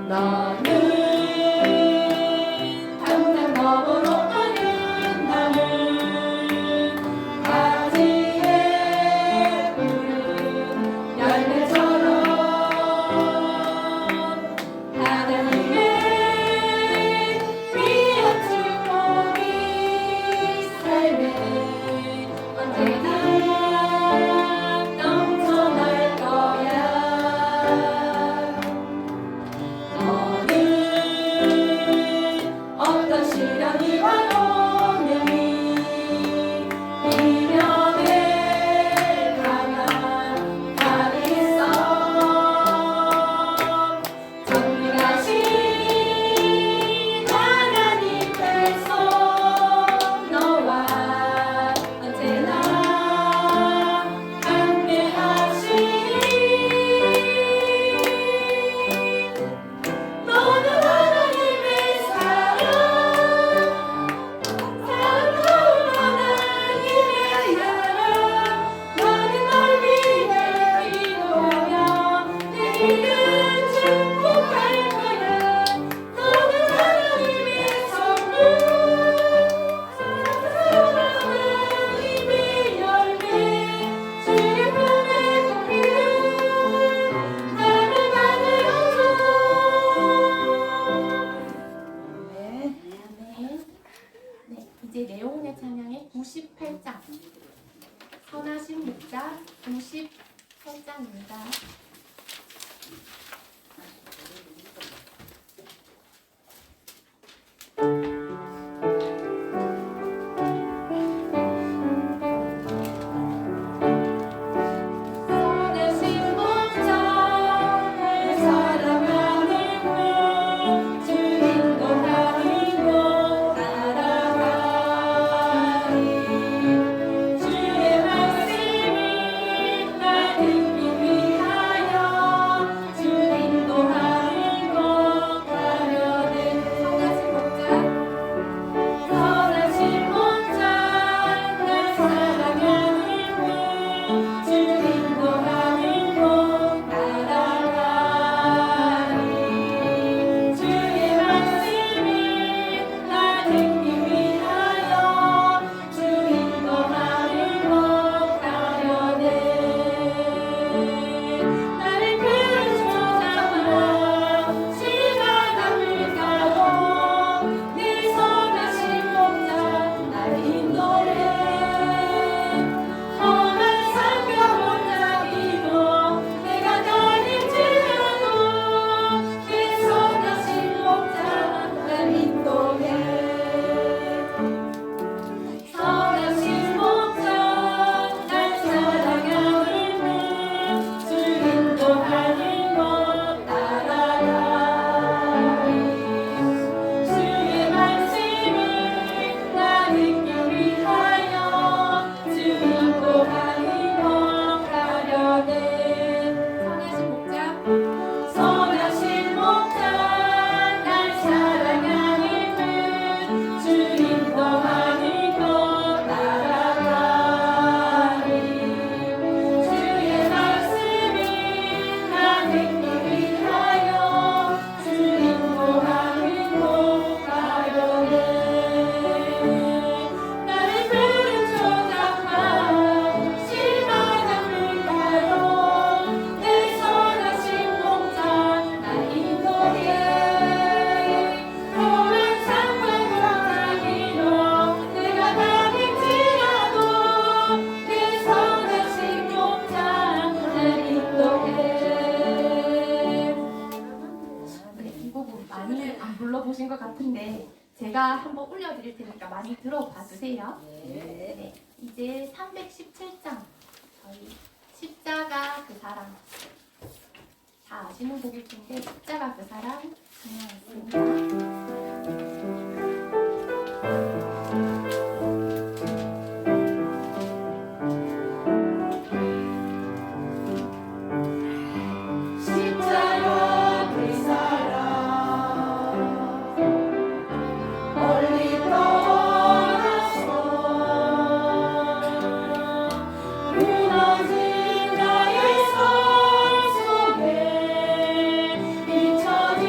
나는 당장 너무 높아진 나는 가지에 푸른 열매처럼 하나님의 귀한 축복이 삶에 언제나 넘쳐날 거야. 너는 어떤 시련이 와오느니 이면에 강한 답이 있어. 전능하신 하나님께서 너와 언제나 함께하시니 너는 하나님의 사랑, 사랑하는 하나님의 사랑. 나는 널 위해 기도하며 내일은 축복할 거야. 너는 하나님의 선물, 사랑하는 하나님의 열매, 주의 품에 꼽힌 나를 받으려줘. 네, 이제 내용의 찬양의 98장 선하신 목자 98장입니다. 선하신 목자를 사랑하는 분, 주 인도하는 곳 따라가리. 주의 말씀을 날 듣기 위하여 주 인도하는 곳 가려는 선하신 목자, 선하신 목자 날 사랑하는 분, 주 인도하는 곳 따라가리. 주의 말씀을 날 듣기 위하여 주 인도하는 곳 가려네. 나를 푸른 초장과 실바나 물가로 내 선하신 목자 날 인도해. 험한 산과 혼잡이도 내가 다닐지라도 내 선하신 목자 날 인도해. 선하신 목자 날 사랑하는 분, 주 인도하는 곳 따라가리. 주의 말씀을 나 듣기 위하여 주 인도하는 곳 가려네. 선하신 목자 날 사랑하는 분, 주 인도하는 곳 따라가리. 주의 말씀을 나 듣기 위하여 주 인도하는 곳 가려네. 나를 푸른 초장과 실바나 물가로 내 선하신 목자 날 인도해. 험한 산과 골짜기로 내가 다닐지라도 내 선하신 목자 날 인도해. 네, 이 부분 많이 안 불러보신 것 같은데 제가 한번 올려드릴 테니까 많이 들어봐 주세요. 네, 이제 317장 저희 십자가 그 사랑 다 아시는 곡일 텐데 십자가 그 사랑 진행하겠습니다. 십자가 그 사랑 멀리 떠나서 무너진 나의 삶 속에 잊혀진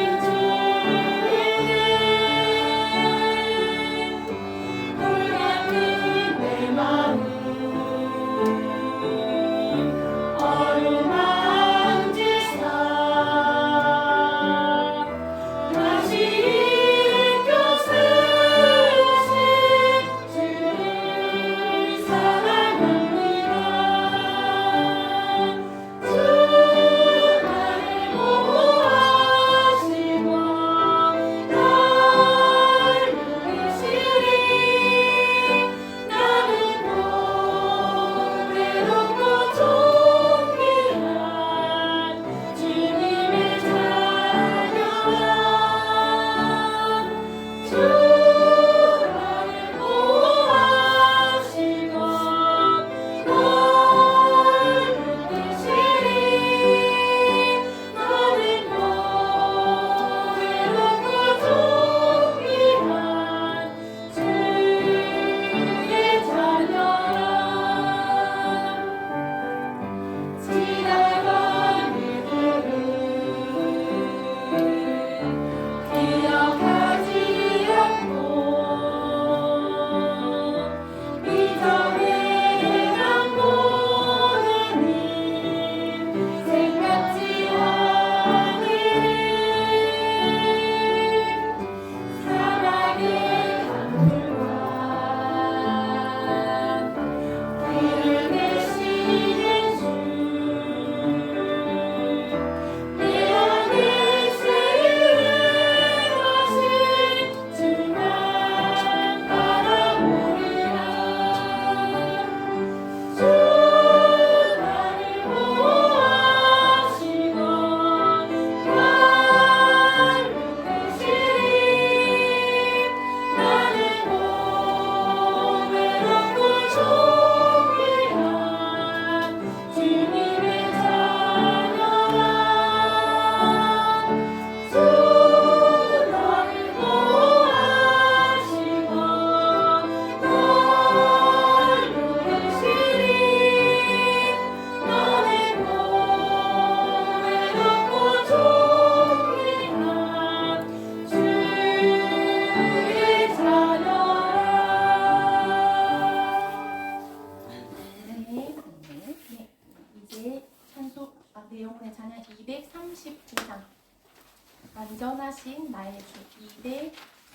완전하신 나의 주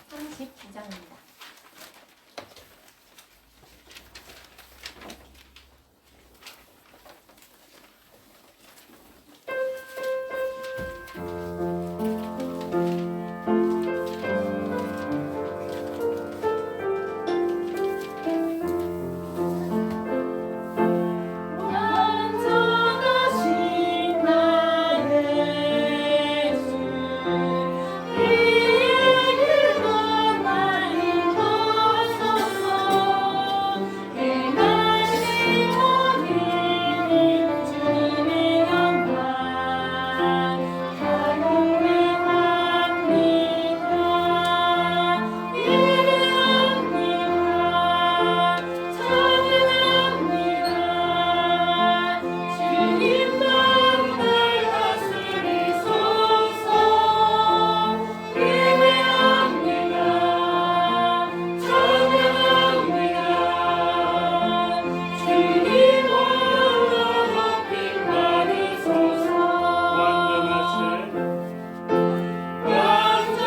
239장입니다.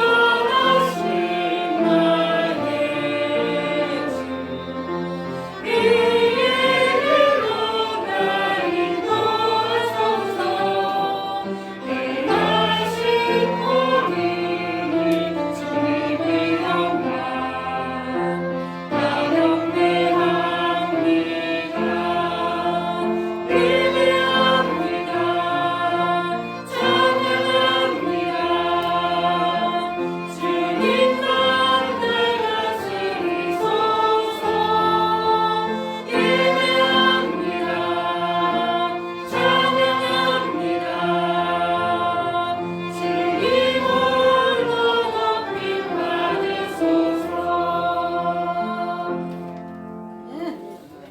완전하신 나의 주 이길로 날 인도하소서. 행하신 모든 주님의 영광 찬양합니다.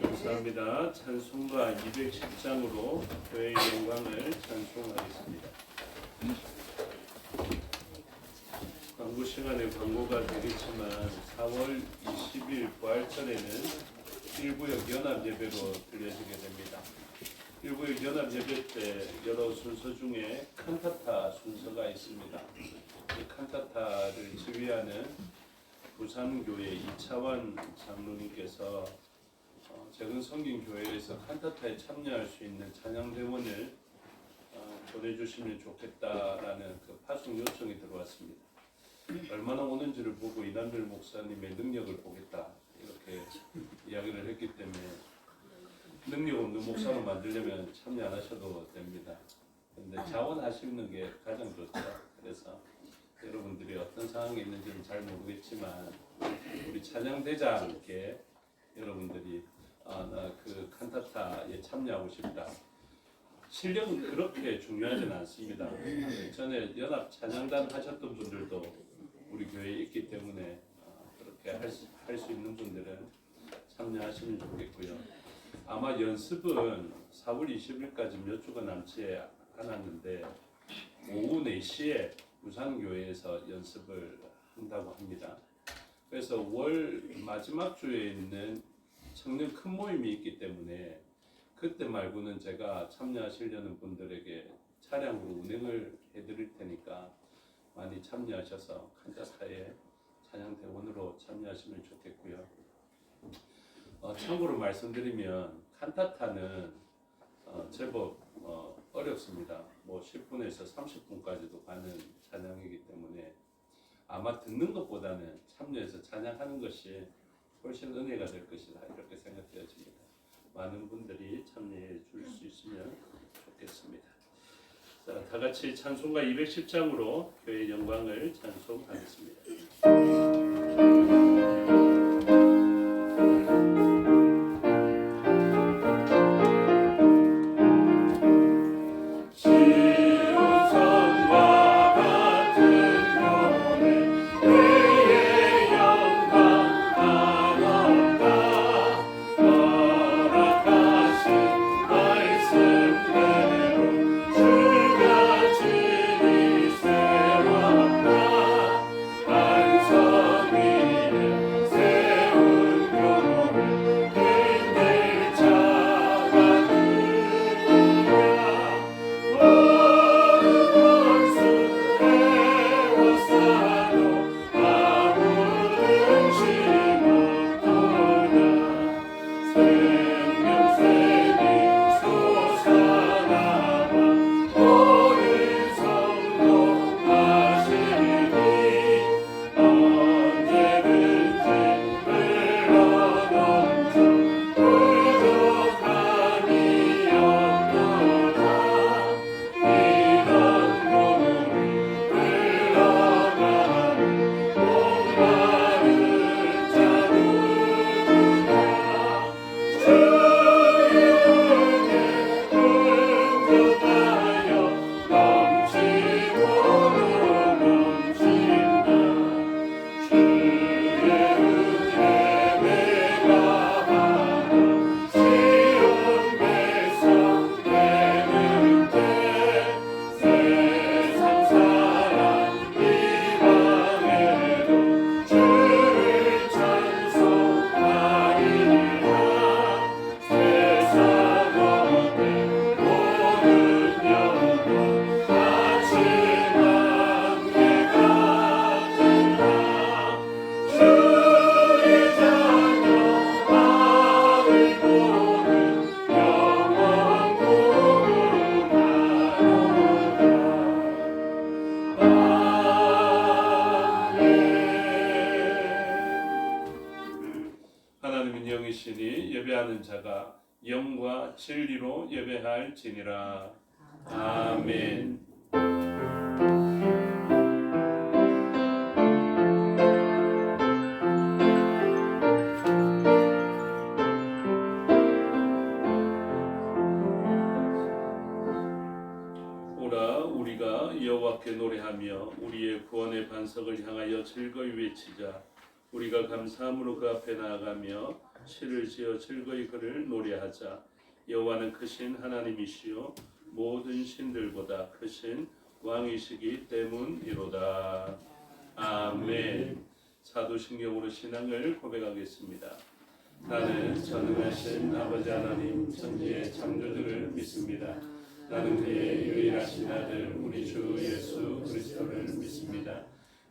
감사합니다. 찬송가 210장으로 교회의 영광을 찬송하겠습니다. 광고 시간에 광고가 되겠지만 4월 20일 부활절에는 1구역 연합예배로 들려지게 됩니다. 1구역 연합예배 때 여러 순서 중에 칸타타 순서가 있습니다. 이 칸타타를 지휘하는 부산교회 이차원 장로님께서 작은 성김교회에서 칸타타에 참여할 수 있는 찬양대원을 보내주시면 좋겠다라는 그 파송 요청이 들어왔습니다. 얼마나 오는지를 보고 이남별 목사님의 능력을 보겠다 이렇게 이야기를 했기 때문에 능력 없는 목사로 만들려면 참여 안 하셔도 됩니다. 근데 자원하시는 게 가장 좋죠. 그래서 여러분들이 어떤 상황에 있는지는 잘 모르겠지만 우리 찬양대장께 여러분들이 나 그 칸타타에 참여하고 싶다. 실력은 그렇게 중요하진 않습니다. 전에 연합 찬양단 하셨던 분들도 우리 교회에 있기 때문에 그렇게 할 수 있는 분들은 참여하시면 좋겠고요. 아마 연습은 4월 20일까지 몇 주가 남지 않았는데 오후 4시에 부산교회에서 연습을 한다고 합니다. 그래서 월 마지막 주에 있는 청년 큰 모임이 있기 때문에 그때 말고는 제가 참여하시려는 분들에게 차량으로 운행을 해드릴 테니까 많이 참여하셔서 칸타타의 찬양대원으로 참여하시면 좋겠고요. 참고로 말씀드리면 칸타타는 제법 어렵습니다. 뭐 10분에서 30분까지도 가는 찬양이기 때문에 아마 듣는 것보다는 참여해서 찬양하는 것이 훨씬 은혜가 될 것이다 이렇게 생각되어집니다. 많은 분들이 참여해 줄 수 있으면 좋겠습니다. 자, 다 같이 찬송가 210장으로 교회의 영광을 찬송하겠습니다. 서 것이니 예배하는 자가 영과 진리로 예배할지니라. 아멘. 오라 우리가 여호와께 노래하며 우리의 구원의 반석을 향하여 즐거이 외치자. 우리가 감사함으로 그 앞에 나아가며 시를 지어 즐거이 그를 노래하자. 여호와는 크신 하나님이시요 모든 신들보다 크신 왕이시기 때문이로다. 아멘. 사도신경으로 신앙을 고백하겠습니다. 나는 전능하신 아버지 하나님 천지의 창조주를 믿습니다. 나는 그의 유일하신 아들 우리 주 예수 그리스도를 믿습니다.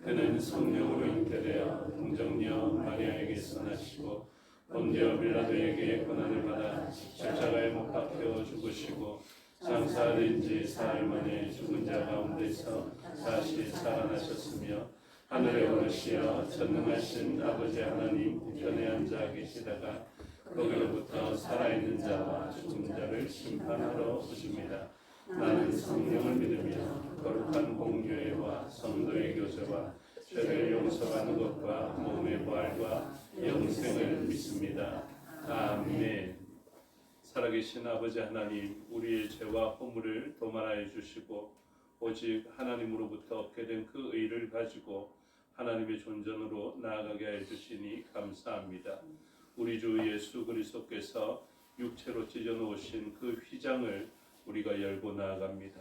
그는 성령으로 잉태되어 동정녀 마리아에게서 나시고 본디오 빌라도에게 고난을 받아 십자가에 못 박혀 죽으시고 장사된 지 사흘 만에 죽은 자 가운데서 다시 살아나셨으며 하늘에 오르시어 전능하신 아버지 하나님 우편에 앉아 계시다가 거기로부터 살아있는 자와 죽은 자를 심판하러 오십니다. 나는 성령을 믿으며 거룩한 공교회와 성도의 교제와 죄를 용서하는 것과 몸의 부활과 영생을 믿습니다. 아멘. 살아계신 아버지 하나님, 우리의 죄와 허물을 도말하여 주시고 오직 하나님으로부터 얻게 된 그 의를 가지고 하나님의 존전으로 나아가게 해 주시니 감사합니다. 우리 주 예수 그리스도께서 육체로 찢어 놓으신 그 휘장을 우리가 열고 나아갑니다.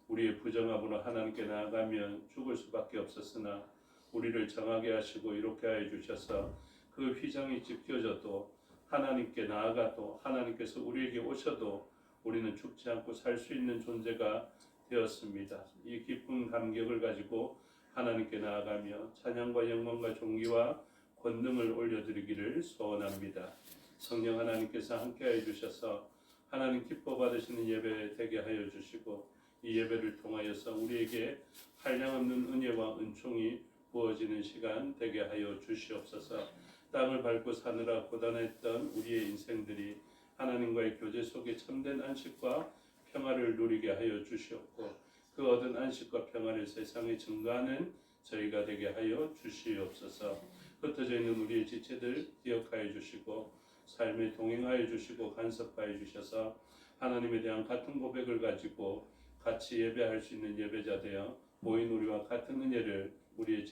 우리의 부정함으로 하나님께 나아가면 죽을 수밖에 없었으나 우리를 정하게 하시고 이렇게 하여 주셔서 그 휘장이 찢겨져도 하나님께 나아가도 하나님께서 우리에게 오셔도 우리는 죽지 않고 살 수 있는 존재가 되었습니다. 이 기쁜 감격을 가지고 하나님께 나아가며 찬양과 영광과 존귀와 권능을 올려드리기를 소원합니다. 성령 하나님께서 함께하여 주셔서 하나님 기뻐 받으시는 예배 되게 하여 주시고 이 예배를 통하여서 우리에게 한량없는 은혜와 은총이 부어지는 시간 되게 하여 주시옵소서. 땅을 밟고 사느라 고단했던 우리의 인생들이 하나님과의 교제 속에 참된 안식과 평화를 누리게 하여 주시옵고 그 얻은 안식과 평화를 세상에 증거하는 저희가 되게 하여 주시옵소서. 흩어져 있는 우리의 지체들 기억하여 주시고 삶에 동행하여 주시고 간섭하여 주셔서 하나님에 대한 같은 고백을 가지고 같이 예배할 수 있는 예배자 되어 모인 우리와 같은 은혜를 우리의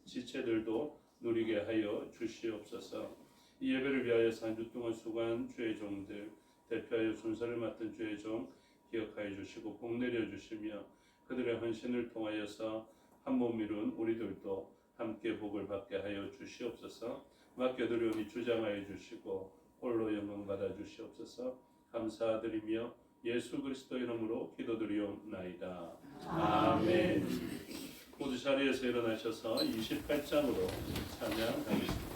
지체들도 누리게 하여 주시옵소서. 이 예배를 위하여서 한 주 동안 수고한 주의 종들 대표하여 순서를 맡은 주의 종 기억하여 주시고 복 내려 주시며 그들의 헌신을 통하여서 한 몸 이룬 우리들도 함께 복을 받게 하여 주시옵소서. 맡겨드리오니 주장하여 주시고 홀로 영광 받아 주시옵소서. 감사드리며 예수 그리스도 이름으로 기도드리옵나이다. 아멘. 모두 자리에서 일어나셔서 28장으로 찬양하겠습니다.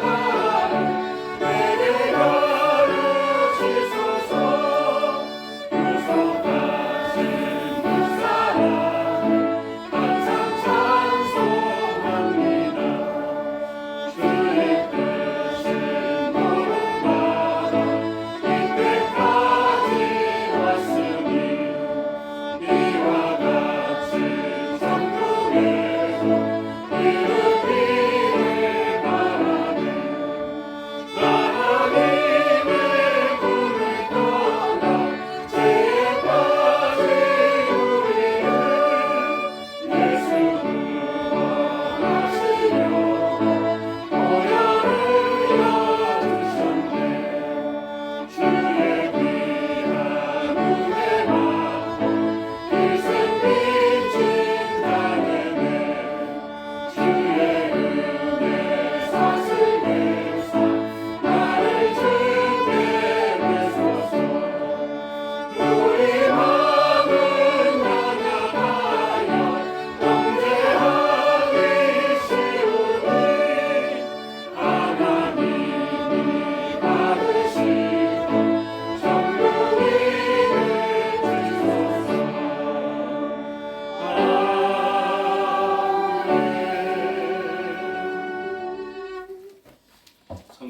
찬송가를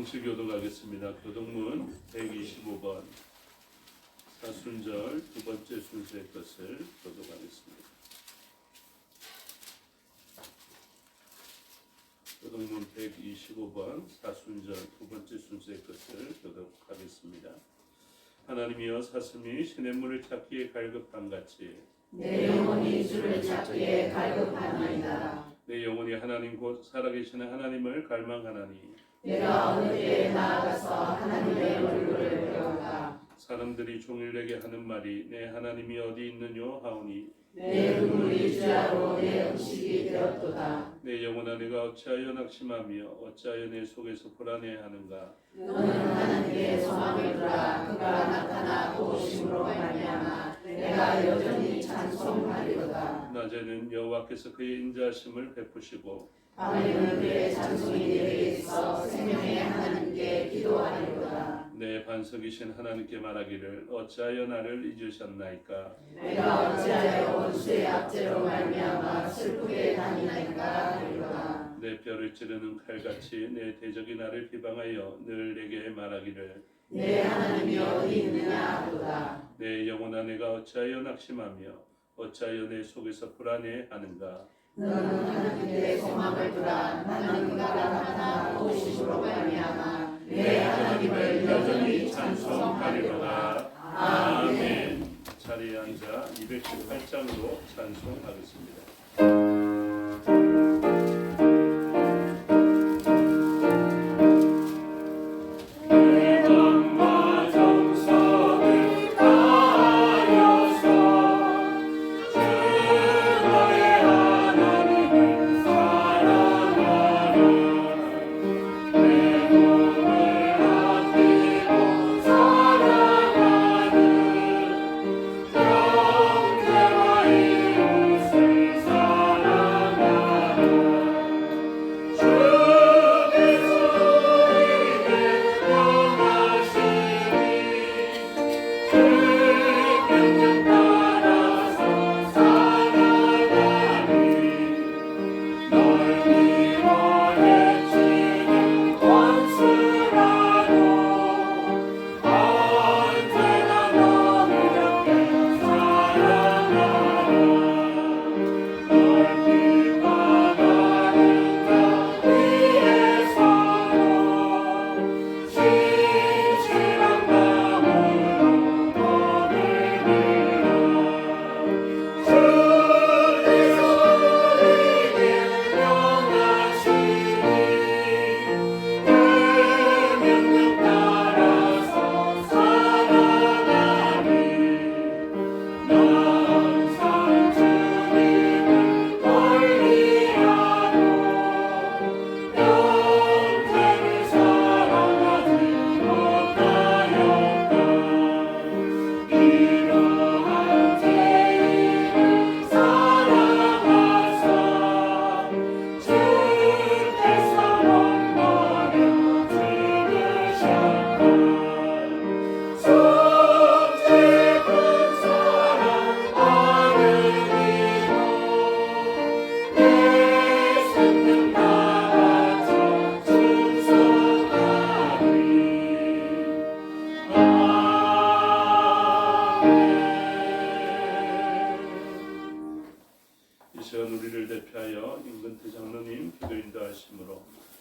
정식 교독하겠습니다. 교독문 125번 사순절 두 번째 순서의 것을 교독하겠습니다. 교독문 125번 사순절 두 번째 순서의 것을 교독하겠습니다. 하나님이여 사슴이 시냇물을 찾기에 갈급한 같이 내 영혼이 주를 찾기에 갈급하나이다. 내 영혼이 하나님 곧 살아계시는 하나님을 갈망하나니 내가 어느 때에 나아가서 하나님의 얼굴을 배울까. 사람들이 종일 내게 하는 말이 내 하나님이 어디 있느뇨 하오니 내 눈물이 주야로 내 음식이 되었도다. 내 영혼아 내가 어찌하여 낙심하며 어찌하여 내 속에서 불안해하는가. 너는 하나님께 소망을 두라. 그가 나타나 도우심으로 말미암아 내가 여전히 찬송하리로다. 낮에는 여호와께서 그의 인자하심을 베푸시고 밤에는 그의 찬송이 내게 있어 생명의 하나님께 기도하리로다. 내 반석이신 하나님께 말하기를 어찌하여 나를 잊으셨나이까. 내가 어찌하여 원수의 압제로 말미암아 슬프게 다니나이까 하리로다. 내 뼈를 찌르는 칼같이 내 대적이 나를 비방하여 늘 내게 말하기를 내 하나님이 어디 있느냐 하도다. 내 영혼아 내가 어찌하여 낙심하며 어찌하여 내 속에서 불안해하는가. 너는 하나님께 소망을 두라. 나는 그가 나타나 도우심으로 말미암아 내 하나님을 여전히 찬송하리로다. 아멘. 자리에 앉아 218장으로 찬송하겠습니다.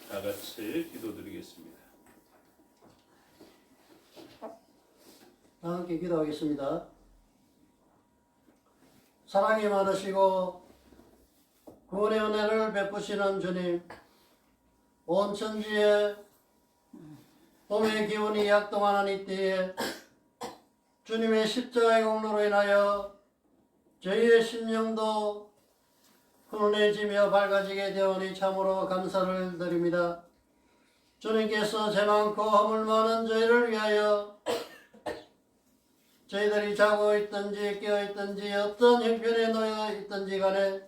다 같이 기도드리겠습니다. 함께 기도하겠습니다. 사랑이 많으시고 구원의 은혜를 베푸시는 주님, 온 천지에 봄의 기운이 약동하는 이때에 주님의 십자가의 공로로 인하여 저희의 심령도 훈훈해지며 밝아지게 되오니 참으로 감사를 드립니다. 주님께서 죄 많고 허물 많은 저희를 위하여 저희들이 자고 있든지 깨어 있든지 어떤 형편에 놓여 있든지 간에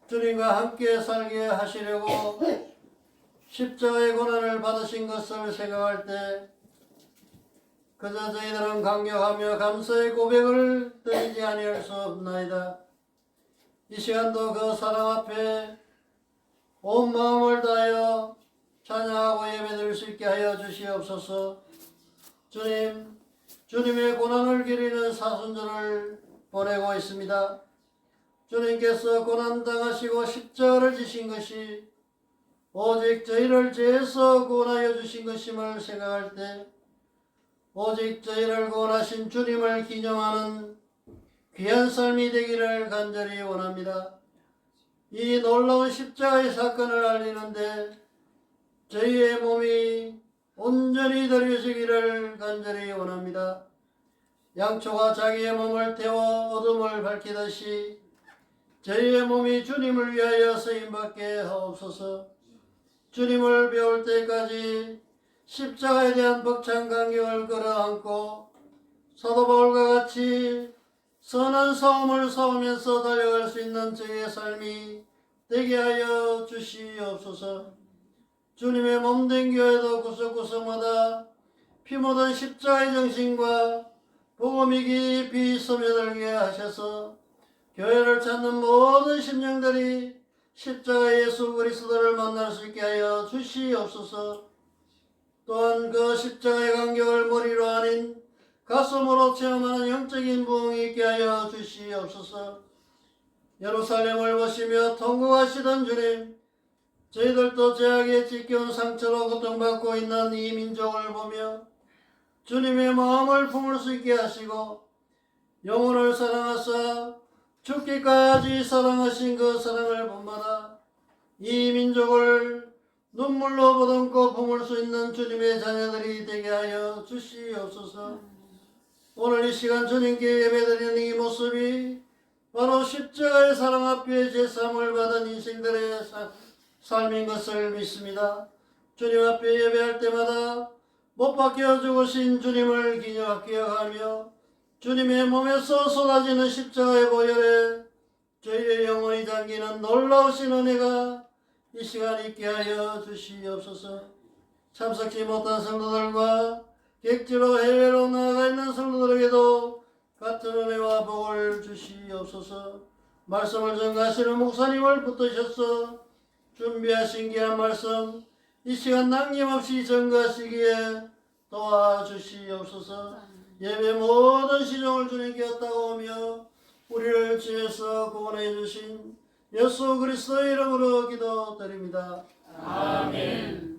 주님과 함께 살게 하시려고 십자가의 고난을 받으신 것을 생각할 때 그저 저희들은 감격하며 감사의 고백을 드리지 아니할 수 없나이다. 이 시간도 그 사랑 앞에 온 마음을 다하여 찬양하고 예배드리고 드릴 수 있게 하여 주시옵소서. 주님, 주님의 고난을 기리는 사순절을 보내고 있습니다. 주님께서 고난당하시고 십자가를 지신 것이 오직 저희를 죄에서 구원하여 주신 것임을 생각할 때 오직 저희를 구원하신 주님을 기념하는 귀한 삶이 되기를 간절히 원합니다. 이 놀라운 십자가의 사건을 알리는데 저희의 몸이 온전히 드려지기를 간절히 원합니다. 양초가 자기의 몸을 태워 어둠을 밝히듯이 저희의 몸이 주님을 위하여 쓰임받게 하옵소서. 주님을 배울 때까지 십자가에 대한 벅찬 감격을 끌어안고 사도 바울과 같이 선한 싸움을 싸우면서 달려갈 수 있는 저희의 삶이 되게 하여 주시옵소서. 주님의 몸된 교회도 구석구석마다 피 묻은 십자가의 정신과 복음이 깊이 스며들게 하셔서 교회를 찾는 모든 심령들이 십자가 예수 그리스도를 만날 수 있게 하여 주시옵소서. 또한 그 십자가의 간격을 머리로 아닌 가슴으로 체험하는 영적인 부흥이 있게 하여 주시옵소서. 예루살렘을 보시며 통곡하시던 주님, 저희들도 죄악에 찢겨온 상처로 고통받고 있는 이 민족을 보며 주님의 마음을 품을 수 있게 하시고 영혼을 사랑하사 죽기까지 사랑하신 그 사랑을 본받아 이 민족을 눈물로 보듬고 품을 수 있는 주님의 자녀들이 되게 하여 주시옵소서. 오늘 이 시간 주님께 예배드리는 이 모습이 바로 십자가의 사랑 앞에 제사함을 받은 인생들의 삶인 것을 믿습니다. 주님 앞에 예배할 때마다 못 박혀 죽으신 주님을 기억하며 주님의 몸에서 쏟아지는 십자가의 보혈에 저희의 영혼이 잠기는 놀라우신 은혜가 이 시간 있게 하여 주시옵소서. 참석지 못한 성도들과 객지로 해외로 나아가 있는 성도들에게도 같은 은혜와 복을 주시옵소서. 말씀을 전가하시는 목사님을 붙드셔서 준비하신 귀한 말씀 이 시간 남김없이 전가하시기에 도와주시옵소서. 예배 모든 시종을 주님께 얻다오며 우리를 죄에서 구원해 주신 예수 그리스도의 이름으로 기도드립니다. 아멘.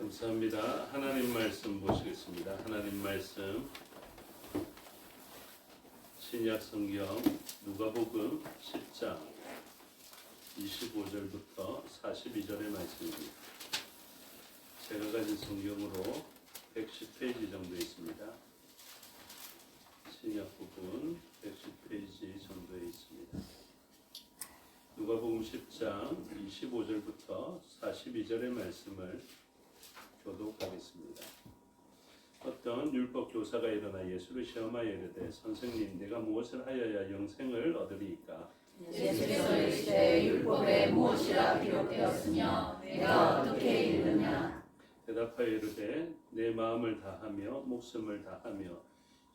감사합니다. 하나님 말씀 보시겠습니다. 하나님 말씀 신약 성경 누가복음 10장 25절부터 42절의 말씀입니다. 제가 가진 성경으로 110페이지 정도 있습니다. 신약 부분 110페이지 정도에 있습니다. 누가복음 10장 25절부터 42절의 말씀을 교독하겠습니다. 어떤 율법 교사가 일어나 예수를 시험하여 이르되 선생님 내가 무엇을 하여야 영생을 얻으리이까? 예수께서 이르시되 율법에 무엇이라 기록되었으며 내가 어떻게 읽느냐? 대답하여 이르되 내 마음을 다하며 목숨을 다하며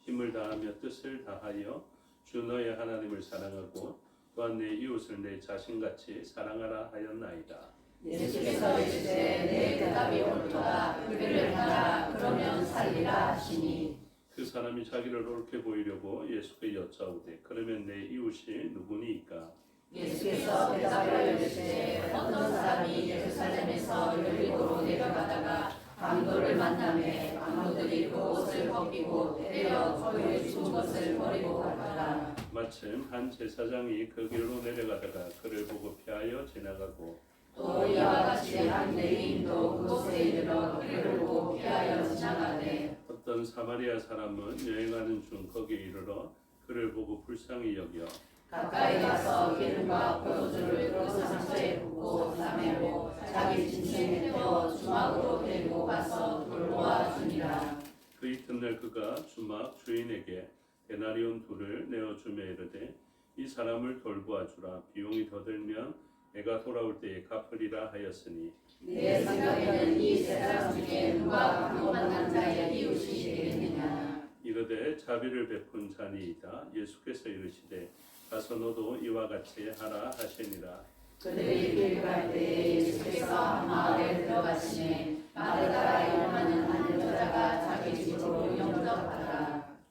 힘을 다하며 뜻을 다하여 주 너의 하나님을 사랑하고 또한 내 이웃을 내 자신같이 사랑하라 하였나이다. 예수께서 이르시되 내 대답이 옳도다. 그를 하라 그러면 살리라 하시니 그 사람이 자기를 옳게 보이려고 예수께 여짜오되 그러면 내 이웃이 누구니이까? 예수께서 대답하여 이르시되 어떤 사람이 예루살렘에서 여리고로 내려가다가 강도를 만나매 강도들이 그 옷을 벗기고 때려 거기에 죽은 것을 버리고 갔더라. 마침 한 제사장이 그 길로 내려가다가 그를 보고 피하여 지나가고 또 이와 같이 한 레위인도 그곳에 이르러 그를 보고 피하여 지나가되 어떤 사마리아 사람은 여행하는 중 거기에 이르러 그를 보고 불쌍히 여겨 가까이 가서 기름과 포도주를 그 상처에 붓고 싸매고 자기 짐승에 태워 주막으로 데리고 가서 돌로 주며 이르되 이 사람을 돌보아 주라. 비용이 더 들면 내가 돌아올 때에 갚으리라 하였으니 내 생각에는 이 세 사람 중에 누가 방금 만난 자의 이웃이 되겠느냐. 이르되 자비를 베푼 자니이다. 예수께서 이르시되 가서 너도 이와 같이 하라 하시니라. 그들이 길 갈 때에 예수께서 마을에 들어가시매 마르다라 이름하는 한 여자가 자기 집으로 영접하더라.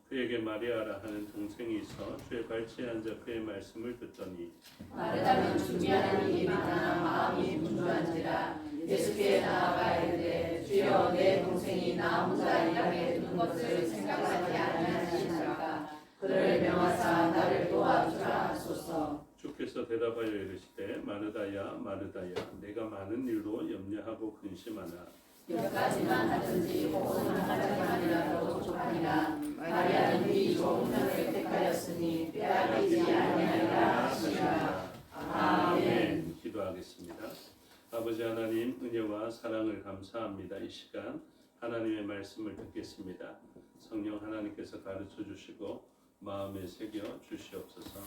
그에게 마리아라 하는 동생이 있어 주의 발치에 앉아 그의 말씀을 듣더니 마르다는 준비하는 일이 많아 마음이 분주한지라 예수께 나아가 이르되 주여 내 동생이 나 혼자 일하게 두는 것을 생각하지 아니하시나이까. 그를 명하사 나를 도와주라 하소서. 주께서 대답하여 이르시되 마르다야 마르다야 내가 많은 일로 염려하고 근심하나 몇 가지만 하든지 혹은 한 가지만이라도 족하니라. 마리아는 이 좋은 편을 택하였으니 빼앗기지 아니하리라 하시니라. 아멘. 기도하겠습니다. 아버지 하나님 은혜와 사랑을 감사합니다. 이 시간 하나님의 말씀을 듣겠습니다. 성령 하나님께서 가르쳐 주시고 마음에 새겨 주시옵소서.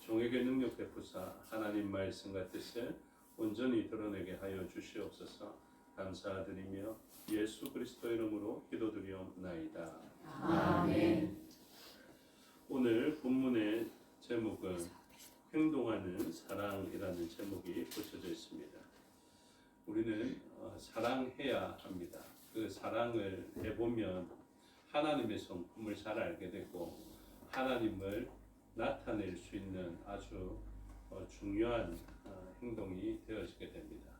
종에게 능력 베푸사 하나님 말씀과 뜻을 온전히 드러내게 하여 주시옵소서. 감사드리며 예수 그리스도 이름으로 기도드리옵나이다. 아멘. 오늘 본문의 제목은 행동하는 사랑이라는 제목이 붙여져 있습니다. 우리는 사랑해야 합니다. 그 사랑을 해보면 하나님의 성품을 잘 알게 되고 하나님을 나타낼 수 있는 아주 중요한 행동이 되어지게 됩니다.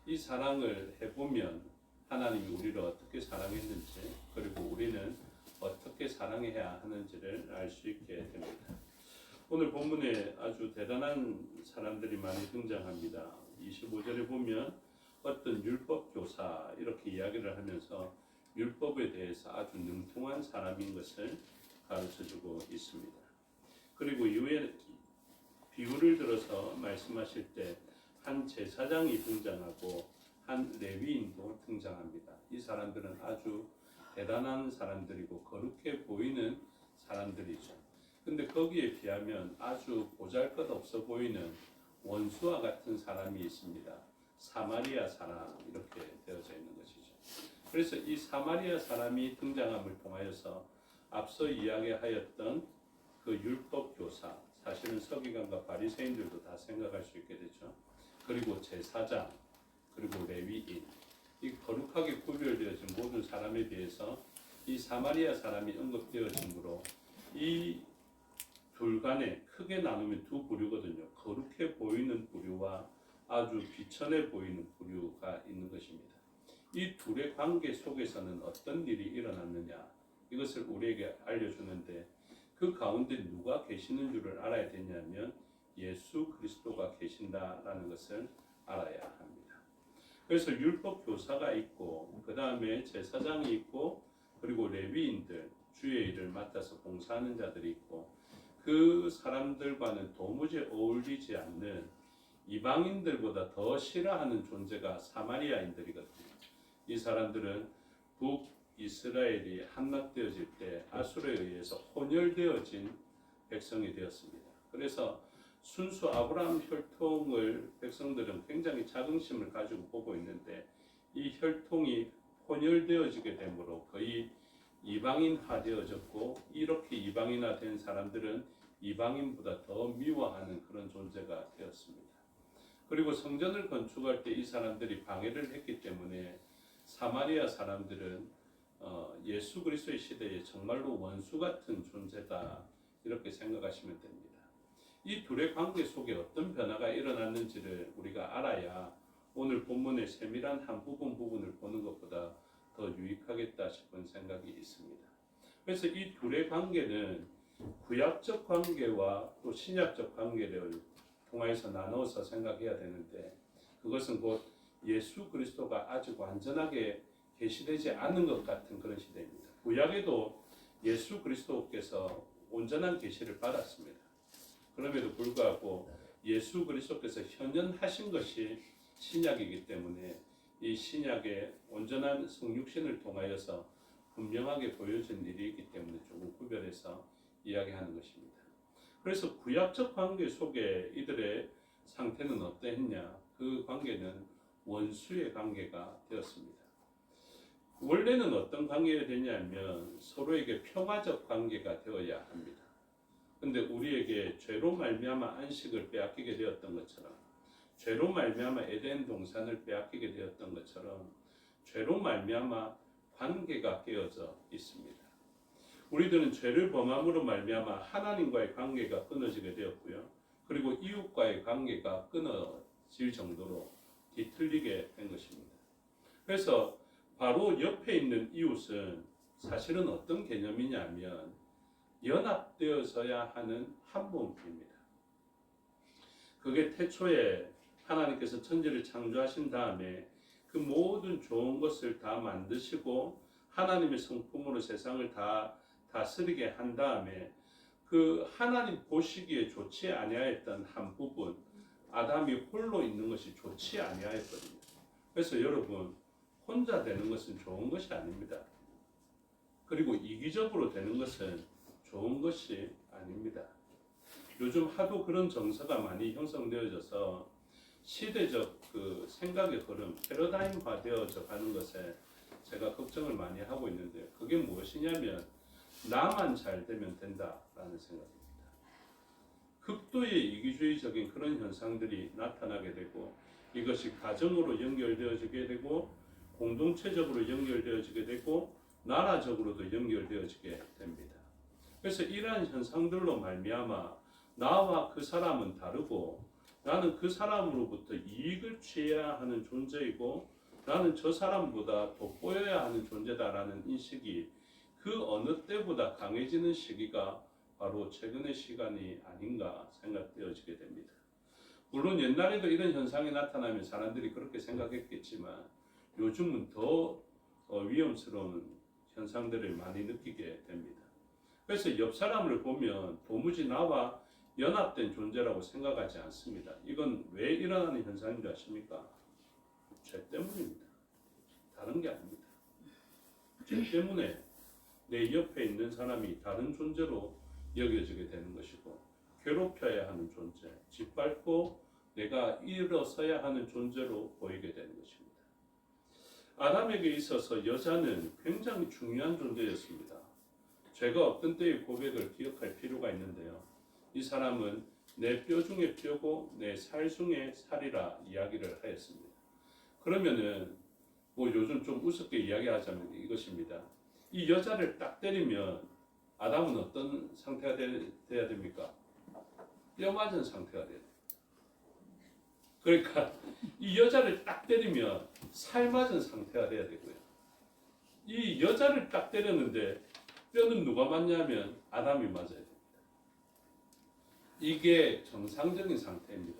이 사랑을 해보면 하나님이 우리를 어떻게 사랑했는지 그리고 우리는 어떻게 사랑해야 하는지를 알 수 있게 됩니다. 오늘 본문에 아주 대단한 사람들이 많이 등장합니다. 25절에 보면 어떤 율법 교사 이렇게 이야기를 하면서 율법에 대해서 아주 능통한 사람인 것을 가르쳐주고 있습니다. 그리고 이후에 비유를 들어서 말씀하실 때 한 제사장이 등장하고 한 레위인도 등장합니다. 이 사람들은 아주 대단한 사람들이고 거룩해 보이는 사람들이죠. 근데 거기에 비하면 아주 보잘것없어 보이는 원수와 같은 사람이 있습니다. 사마리아 사람 이렇게 되어져 있는 것이죠. 그래서 이 사마리아 사람이 등장함을 통하여서 앞서 이야기하였던 그 율법 교사, 사실은 서기관과 바리새인들도 다 생각할 수 있게 되죠. 그리고 제사장, 그리고 레위인, 이 거룩하게 구별되어진 모든 사람에 비해서 이 사마리아 사람이 언급되어지므로 이 둘 간에 크게 나누면 두 부류거든요. 거룩해 보이는 부류와 아주 비천해 보이는 부류가 있는 것입니다. 이 둘의 관계 속에서는 어떤 일이 일어났느냐 이것을 우리에게 알려주는데 그 가운데 누가 계시는 줄을 알아야 되냐면 예수 그리스도가 계신다라는 것을 알아야 합니다. 그래서 율법 교사가 있고 그 다음에 제사장이 있고 그리고 레위인들 주의 일을 맡아서 봉사하는 자들이 있고 그 사람들과는 도무지 어울리지 않는 이방인들보다 더 싫어하는 존재가 사마리아인들이거든요. 이 사람들은 북이스라엘이 함락되어질 때 아수르에 의해서 혼혈되어진 백성이 되었습니다. 그래서 순수 아브라함 혈통을 백성들은 굉장히 자긍심을 가지고 보고 있는데 이 혈통이 혼혈되어지게 되므로 거의 이방인화되어졌고 이렇게 이방인화된 사람들은 이방인보다 더 미워하는 그런 존재가 되었습니다. 그리고 성전을 건축할 때 이 사람들이 방해를 했기 때문에 사마리아 사람들은 예수 그리스도의 시대에 정말로 원수 같은 존재다 이렇게 생각하시면 됩니다. 이 둘의 관계 속에 어떤 변화가 일어났는지를 우리가 알아야 오늘 본문의 세밀한 한 부분을 보는 것보다 더 유익하겠다 싶은 생각이 있습니다. 그래서 이 둘의 관계는 구약적 관계와 또 신약적 관계를 통해서 나눠서 생각해야 되는데 그것은 곧 예수 그리스도가 아직 완전하게 계시되지 않은 것 같은 그런 시대입니다. 구약에도 예수 그리스도께서 온전한 계시를 받았습니다. 그럼에도 불구하고 예수 그리스도께서 현현하신 것이 신약이기 때문에 이 신약의 온전한 성육신을 통하여서 분명하게 보여진 일이기 때문에 조금 구별해서 이야기하는 것입니다. 그래서 구약적 관계 속에 이들의 상태는 어떠했냐? 그 관계는 원수의 관계가 되었습니다. 원래는 어떤 관계가 되냐면 서로에게 평화적 관계가 되어야 합니다. 근데 우리에게 죄로 말미암아 안식을 빼앗기게 되었던 것처럼, 죄로 말미암아 에덴 동산을 빼앗기게 되었던 것처럼 죄로 말미암아 관계가 깨어져 있습니다. 우리들은 죄를 범함으로 말미암아 하나님과의 관계가 끊어지게 되었고요. 그리고 이웃과의 관계가 끊어질 정도로 뒤틀리게 된 것입니다. 그래서 바로 옆에 있는 이웃은 사실은 어떤 개념이냐면 연합되어서야 하는 한 몸입니다. 그게 태초에 하나님께서 천지를 창조하신 다음에 그 모든 좋은 것을 다 만드시고 하나님의 성품으로 세상을 다 다스리게 한 다음에 그 하나님 보시기에 좋지 아니하였던 한 부분, 아담이 홀로 있는 것이 좋지 아니하였거든요. 그래서 여러분, 혼자 되는 것은 좋은 것이 아닙니다. 그리고 이기적으로 되는 것은 좋은 것이 아닙니다. 요즘 하도 그런 정서가 많이 형성되어져서 시대적 그 생각의 흐름, 패러다임화 되어져 가는 것에 제가 걱정을 많이 하고 있는데, 그게 무엇이냐면 나만 잘 되면 된다라는 생각입니다. 극도의 이기주의적인 그런 현상들이 나타나게 되고, 이것이 가정으로 연결되어지게 되고 공동체적으로 연결되어지게 되고 나라적으로도 연결되어지게 됩니다. 그래서 이러한 현상들로 말미암아 나와 그 사람은 다르고 나는 그 사람으로부터 이익을 취해야 하는 존재이고 나는 저 사람보다 돋보여야 하는 존재다라는 인식이 그 어느 때보다 강해지는 시기가 바로 최근의 시간이 아닌가 생각되어지게 됩니다. 물론 옛날에도 이런 현상이 나타나면 사람들이 그렇게 생각했겠지만 요즘은 더 위험스러운 현상들을 많이 느끼게 됩니다. 그래서 옆 사람을 보면 도무지 나와 연합된 존재라고 생각하지 않습니다. 이건 왜 일어나는 현상인 줄 아십니까? 죄 때문입니다. 다른 게 아닙니다. 죄 때문에 내 옆에 있는 사람이 다른 존재로 여겨지게 되는 것이고 괴롭혀야 하는 존재, 짓밟고 내가 일어서야 하는 존재로 보이게 되는 것입니다. 아담에게 있어서 여자는 굉장히 중요한 존재였습니다. 죄가 없던 때의 고백을 기억할 필요가 있는데요. 이 사람은 내 뼈 중에 뼈고 내 살 중에 살이라 이야기를 하였습니다. 그러면은 뭐 요즘 좀 우습게 이야기하자면 이것입니다. 이 여자를 딱 때리면 아담은 어떤 상태가 돼야 됩니까? 뼈 맞은 상태가 돼야 돼요. 그러니까 이 여자를 딱 때리면 살 맞은 상태가 돼야 되고요. 이 여자를 딱 때렸는데 뼈는 누가 맞냐면 아담이 맞아야 됩니다. 이게 정상적인 상태입니다.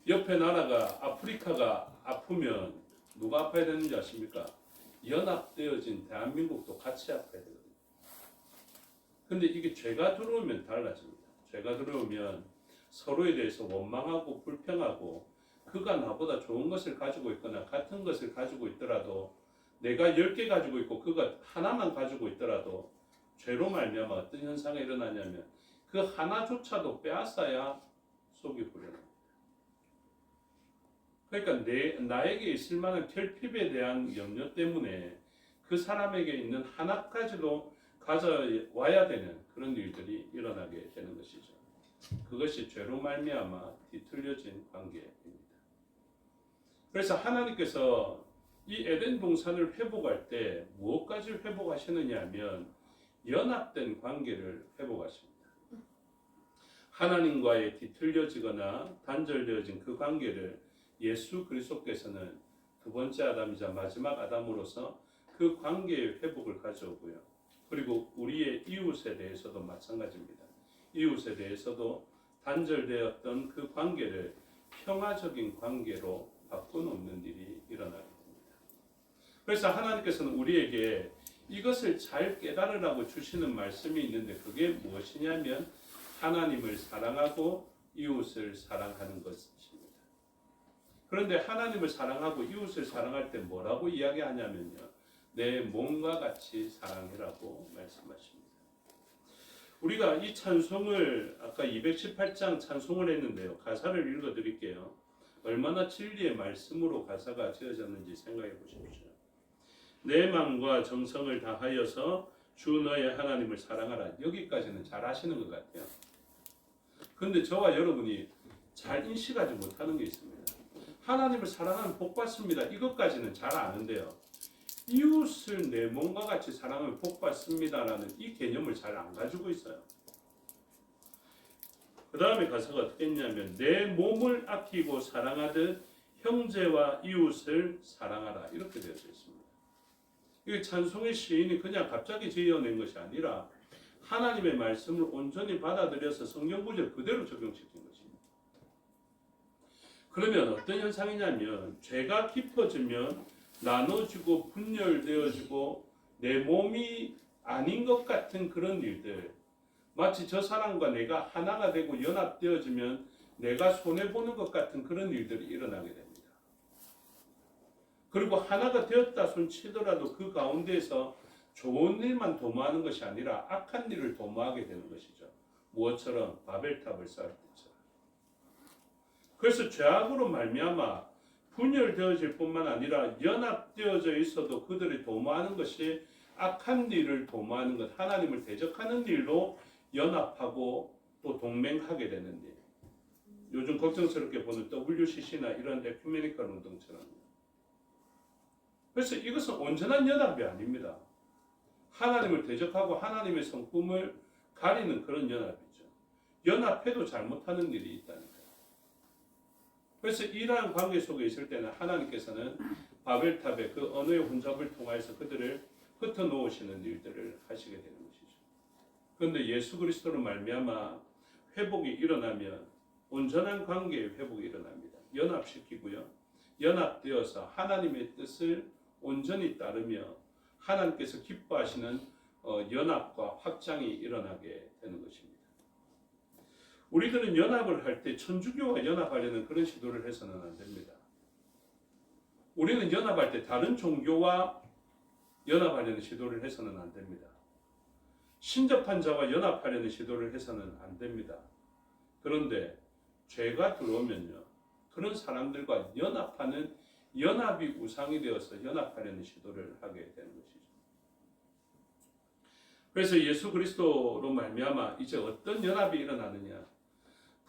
옆에 나라가 아프리카가 아프면 누가 아파야 되는지 아십니까? 연합되어진 대한민국도 같이 아파야 되거든요. 근데 이게 죄가 들어오면 달라집니다. 죄가 들어오면 서로에 대해서 원망하고 불평하고 그가 나보다 좋은 것을 가지고 있거나 같은 것을 가지고 있더라도 내가 10개 가지고 있고 그가 하나만 가지고 있더라도 죄로 말미암아 어떤 현상이 일어나냐면 그 하나조차도 빼앗아야 속이 후련합니다. 그러니까 나에게 있을 만한 결핍에 대한 염려 때문에 그 사람에게 있는 하나까지도 가져와야 되는 그런 일들이 일어나게 되는 것이죠. 그것이 죄로 말미암아 뒤틀려진 관계입니다. 그래서 하나님께서 이 에덴 동산을 회복할 때 무엇까지 회복하시느냐 하면 연합된 관계를 회복하십니다. 하나님과의 뒤틀려지거나 단절되어진 그 관계를 예수 그리스도께서는 두 번째 아담이자 마지막 아담으로서 그 관계의 회복을 가져오고요. 그리고 우리의 이웃에 대해서도 마찬가지입니다. 이웃에 대해서도 단절되었던 그 관계를 평화적인 관계로 바꿔놓는 일이 일어나게 됩니다. 그래서 하나님께서는 우리에게 이것을 잘 깨달으라고 주시는 말씀이 있는데 그게 무엇이냐면 하나님을 사랑하고 이웃을 사랑하는 것입니다. 그런데 하나님을 사랑하고 이웃을 사랑할 때 뭐라고 이야기하냐면요. 내 몸과 같이 사랑해라고 말씀하십니다. 우리가 이 찬송을 아까 218장 찬송을 했는데요. 가사를 읽어 드릴게요. 얼마나 진리의 말씀으로 가사가 지어졌는지 생각해 보십시오. 내 마음과 정성을 다하여서 주 너의 하나님을 사랑하라. 여기까지는 잘 아시는 것 같아요. 그런데 저와 여러분이 잘 인식하지 못하는 게 있습니다. 하나님을 사랑하면 복 받습니다. 이것까지는 잘 아는데요. 이웃을 내 몸과 같이 사랑하면 복 받습니다라는 이 개념을 잘 안 가지고 있어요. 그 다음에 가사가 어떻게 했냐면 내 몸을 아끼고 사랑하듯 형제와 이웃을 사랑하라. 이렇게 되어 있습니다. 이 찬송의 시인이 그냥 갑자기 지어낸 것이 아니라 하나님의 말씀을 온전히 받아들여서 성경 구절 그대로 적용시킨 것입니다. 그러면 어떤 현상이냐면 죄가 깊어지면 나눠지고 분열되어지고 내 몸이 아닌 것 같은 그런 일들, 마치 저 사람과 내가 하나가 되고 연합되어지면 내가 손해보는 것 같은 그런 일들이 일어나게 됩니다. 그리고 하나가 되었다 손치더라도 그 가운데에서 좋은 일만 도모하는 것이 아니라 악한 일을 도모하게 되는 것이죠. 무엇처럼? 바벨탑을 쌓을 때처럼. 그래서 죄악으로 말미암아 분열되어질 뿐만 아니라 연합되어져 있어도 그들이 도모하는 것이 악한 일을 도모하는 것, 하나님을 대적하는 일로 연합하고 또 동맹하게 되는 일. 요즘 걱정스럽게 보는 WCC나 이런 에큐메니컬 운동처럼. 그래서 이것은 온전한 연합이 아닙니다. 하나님을 대적하고 하나님의 성품을 가리는 그런 연합이죠. 연합해도 잘못하는 일이 있다니까요. 그래서 이러한 관계 속에 있을 때는 하나님께서는 바벨탑의 그 언어의 혼잡을 통해서 그들을 흩어놓으시는 일들을 하시게 되는 것이죠. 그런데 예수 그리스도로 말미암아 회복이 일어나면 온전한 관계의 회복이 일어납니다. 연합시키고요. 연합되어서 하나님의 뜻을 온전히 따르며 하나님께서 기뻐하시는 연합과 확장이 일어나게 되는 것입니다. 우리들은 연합을 할 때 천주교와 연합하려는 그런 시도를 해서는 안 됩니다. 우리는 연합할 때 다른 종교와 연합하려는 시도를 해서는 안 됩니다. 신접한 자와 연합하려는 시도를 해서는 안 됩니다. 그런데 죄가 들어오면요, 그런 사람들과 연합하는 연합이 우상이 되어서 연합하려는 시도를 하게 되는 것이죠. 그래서 예수 그리스도로 말미암아 이제 어떤 연합이 일어나느냐?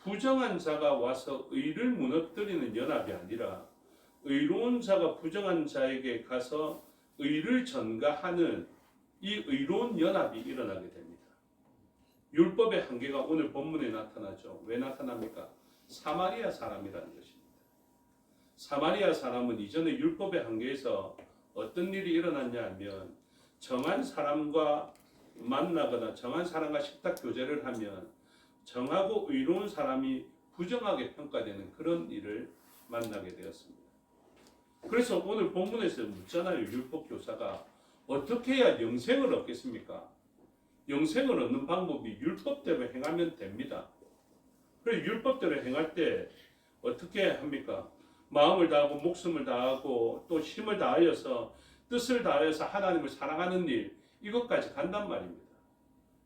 부정한 자가 와서 의를 무너뜨리는 연합이 아니라 의로운 자가 부정한 자에게 가서 의를 전가하는 이 의로운 연합이 일어나게 됩니다. 율법의 한계가 오늘 본문에 나타나죠. 왜 나타납니까? 사마리아 사람이라는 것입니다. 사마리아 사람은 이전에 율법의 한계에서 어떤 일이 일어났냐 하면 정한 사람과 만나거나 정한 사람과 식탁 교제를 하면 정하고 의로운 사람이 부정하게 평가되는 그런 일을 만나게 되었습니다. 그래서 오늘 본문에서 묻잖아요. 율법 교사가 어떻게 해야 영생을 얻겠습니까? 영생을 얻는 방법이 율법대로 행하면 됩니다. 그래서 율법대로 행할 때 어떻게 합니까? 마음을 다하고 목숨을 다하고 또 힘을 다하여서 뜻을 다하여서 하나님을 사랑하는 일, 이것까지 간단 말입니다.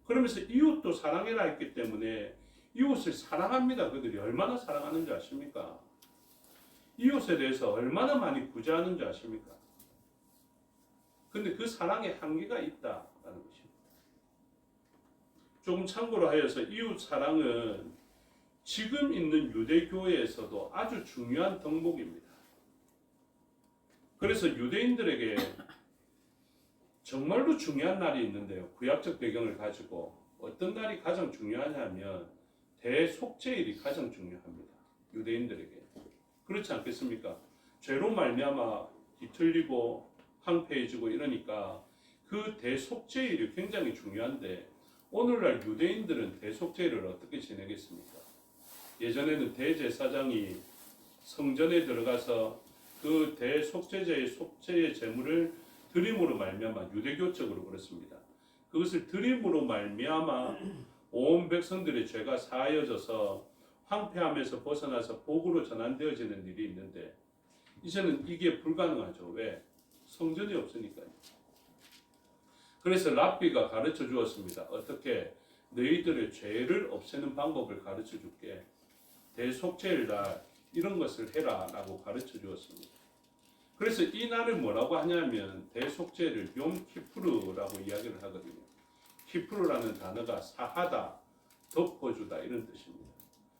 그러면서 이웃도 사랑해라 했기 때문에 이웃을 사랑합니다. 그들이 얼마나 사랑하는지 아십니까? 이웃에 대해서 얼마나 많이 구제하는지 아십니까? 근데 그 사랑에 한계가 있다라는 것입니다. 조금 참고로 하여서 이웃 사랑은 지금 있는 유대교회에서도 아주 중요한 덕목입니다. 그래서 유대인들에게 정말로 중요한 날이 있는데요. 구약적 배경을 가지고 어떤 날이 가장 중요하냐면 대속죄일이 가장 중요합니다. 유대인들에게. 그렇지 않겠습니까? 죄로 말미암아 뒤틀리고 황폐해지고 이러니까 그 대속죄일이 굉장히 중요한데 오늘날 유대인들은 대속죄일을 어떻게 지내겠습니까? 예전에는 대제사장이 성전에 들어가서 그 대속죄제의 속죄의 제물을 드림으로 말미암아 유대교적으로 그렇습니다. 그것을 드림으로 말미암아 온 백성들의 죄가 사하여져서 황폐함에서 벗어나서 복으로 전환되어지는 일이 있는데 이제는 이게 불가능하죠. 왜? 성전이 없으니까요. 그래서 랍비가 가르쳐 주었습니다. 어떻게 너희들의 죄를 없애는 방법을 가르쳐 줄게. 대속죄일 날 이런 것을 해라 라고 가르쳐 주었습니다. 그래서 이 날을 뭐라고 하냐면 대속죄를 욤 키푸르라고 이야기를 하거든요. 키푸르라는 단어가 사하다, 덮어주다 이런 뜻입니다.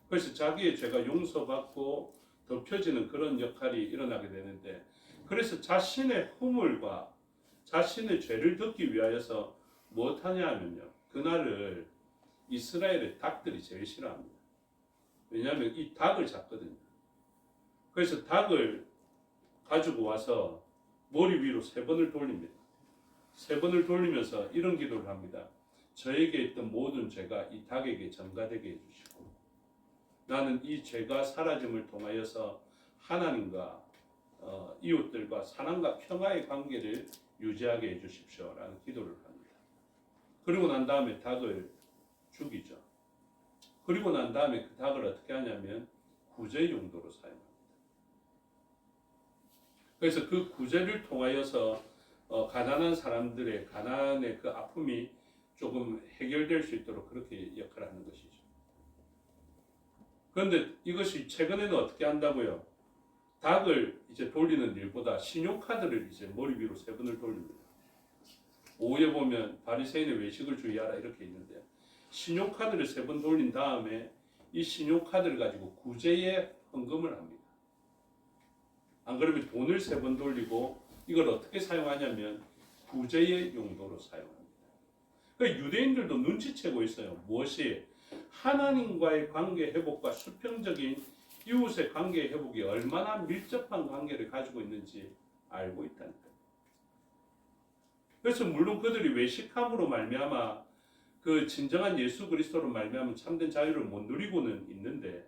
그래서 자기의 죄가 용서받고 덮여지는 그런 역할이 일어나게 되는데, 그래서 자신의 허물과 자신의 죄를 덮기 위하여서 무엇하냐 하면요, 그날을 이스라엘의 닭들이 제일 싫어합니다. 왜냐하면 이 닭을 잡거든요. 그래서 닭을 가지고 와서 머리 위로 3번을 돌립니다. 3번을 돌리면서 이런 기도를 합니다. 저에게 있던 모든 죄가 이 닭에게 전가되게 해주시고, 나는 이 죄가 사라짐을 통하여서 하나님과 이웃들과 사랑과 평화의 관계를 유지하게 해주십시오 라는 기도를 합니다. 그리고 난 다음에 닭을 죽이죠. 그리고 난 다음에 그 닭을 어떻게 하냐면 구제 용도로 사용합니다. 그래서 그 구제를 통하여서 가난한 사람들의 가난의 그 아픔이 조금 해결될 수 있도록 그렇게 역할을 하는 것이죠. 그런데 이것이 최근에는 어떻게 한다고요? 닭을 이제 돌리는 일보다 신용카드를 이제 머리 위로 3번을 돌립니다. 오후에 보면 바리새인의 외식을 주의하라 이렇게 있는데, 신용카드를 3번 돌린 다음에 이 신용카드를 가지고 구제에 헌금을 합니다. 안 그러면 돈을 3번 돌리고 이걸 어떻게 사용하냐면 구제의 용도로 사용합니다. 그러니까 유대인들도 눈치채고 있어요. 무엇이? 하나님과의 관계 회복과 수평적인 이웃의 관계 회복이 얼마나 밀접한 관계를 가지고 있는지 알고 있다니까요. 그래서 물론 그들이 외식함으로 말미암아 그 진정한 예수 그리스도로 말미암아 참된 자유를 못 누리고는 있는데,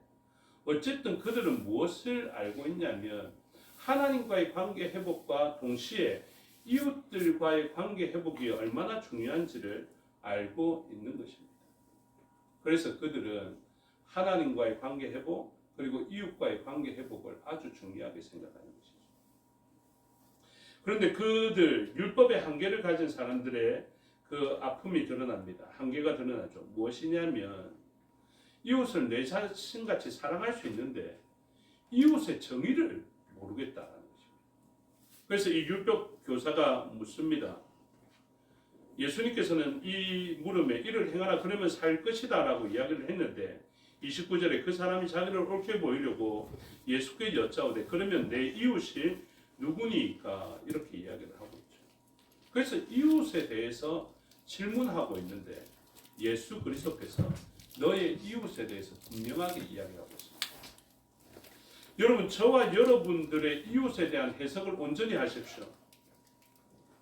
어쨌든 그들은 무엇을 알고 있냐면 하나님과의 관계 회복과 동시에 이웃들과의 관계 회복이 얼마나 중요한지를 알고 있는 것입니다. 그래서 그들은 하나님과의 관계 회복 그리고 이웃과의 관계 회복을 아주 중요하게 생각하는 것이죠. 그런데 그들 율법의 한계를 가진 사람들의 그 아픔이 드러납니다. 한계가 드러나죠. 무엇이냐면 이웃을 내 자신같이 사랑할 수 있는데 이웃의 정의를 모르겠다는 것입니다. 그래서 이 율법 교사가 묻습니다. 예수님께서는 이 물음에 이를 행하라 그러면 살 것이다 라고 이야기를 했는데, 29절에 그 사람이 자기를 옳게 보이려고 예수께 여짜오되 그러면 내 이웃이 누구니까 이렇게 이야기를 하고 있죠. 그래서 이웃에 대해서 질문하고 있는데 예수 그리스도께서 너의 이웃에 대해서 분명하게 이야기하고 있습니다. 여러분, 저와 여러분들의 이웃에 대한 해석을 온전히 하십시오.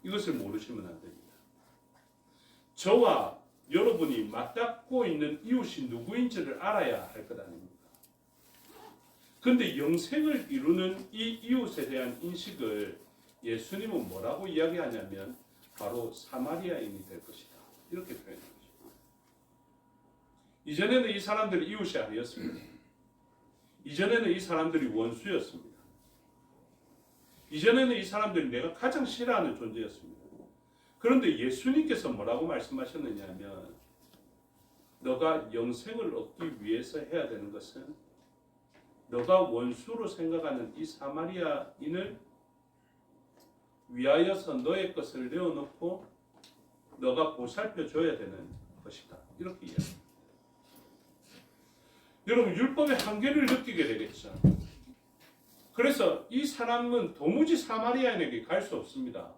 이것을 모르시면 안 됩니다. 저와 여러분이 맞닿고 있는 이웃이 누구인지를 알아야 할 것 아닙니까? 그런데 영생을 이루는 이 이웃에 대한 인식을 예수님은 뭐라고 이야기하냐면 바로 사마리아인이 될 것이다. 이렇게 표현합니다. 이전에는 이 사람들이 이웃이 아니었습니다. 이전에는 이 사람들이 원수였습니다. 이전에는 이 사람들이 내가 가장 싫어하는 존재였습니다. 그런데 예수님께서 뭐라고 말씀하셨느냐 하면 너가 영생을 얻기 위해서 해야 되는 것은 너가 원수로 생각하는 이 사마리아인을 위하여서 너의 것을 내어놓고 너가 보살펴 줘야 되는 것이다. 이렇게 이야기합니다. 여러분, 율법의 한계를 느끼게 되겠죠. 그래서 이 사람은 도무지 사마리아인에게 갈 수 없습니다.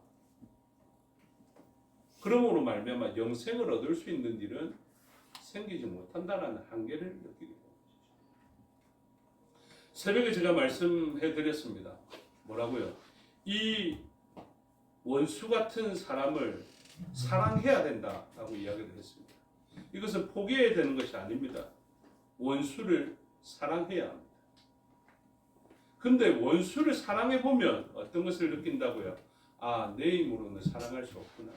그러므로 말미암아 영생을 얻을 수 있는 일은 생기지 못한다는 한계를 느끼게 됩니다. 새벽에 제가 말씀해 드렸습니다. 뭐라고요? 이 원수 같은 사람을 사랑해야 된다라고 이야기를 했습니다. 이것은 포기해야 되는 것이 아닙니다. 원수를 사랑해야 합니다. 근데 원수를 사랑해 보면 어떤 것을 느낀다고요? 아, 내 힘으로는 사랑할 수 없구나.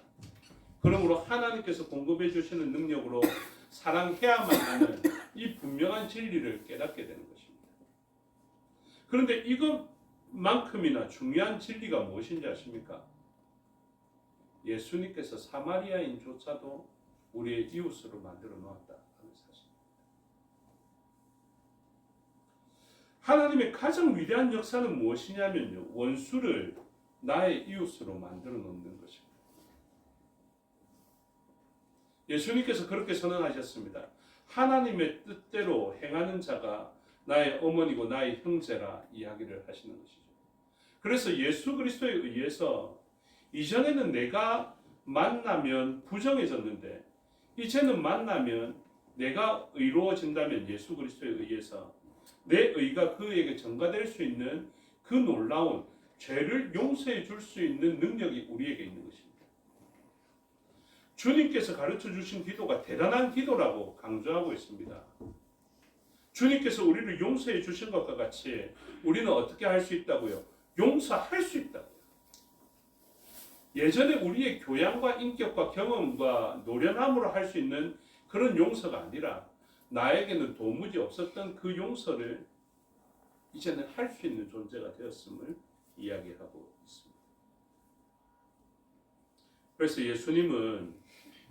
그러므로 하나님께서 공급해 주시는 능력으로 사랑해야만 하는 이 분명한 진리를 깨닫게 되는 것입니다. 그런데 이것만큼이나 중요한 진리가 무엇인지 아십니까? 예수님께서 사마리아인조차도 우리의 이웃으로 만들어 놓았다 하는 사실입니다. 하나님의 가장 위대한 역사는 무엇이냐면요, 원수를 나의 이웃으로 만들어 놓는 것입니다. 예수님께서 그렇게 선언하셨습니다. 하나님의 뜻대로 행하는 자가 나의 어머니고 나의 형제라 이야기를 하시는 것이죠. 그래서 예수 그리스도에 의해서 이전에는 내가 만나면 부정해졌는데 이제는 만나면 내가 의로워진다면 예수 그리스도에 의해서 내 의가 그에게 전가될 수 있는 그 놀라운 죄를 용서해 줄 수 있는 능력이 우리에게 있는 것입니다. 주님께서 가르쳐 주신 기도가 대단한 기도라고 강조하고 있습니다. 주님께서 우리를 용서해 주신 것과 같이 우리는 어떻게 할 수 있다고요? 용서할 수 있다고요. 예전에 우리의 교양과 인격과 경험과 노련함으로 할 수 있는 그런 용서가 아니라 나에게는 도무지 없었던 그 용서를 이제는 할 수 있는 존재가 되었음을 이야기하고 있습니다. 그래서 예수님은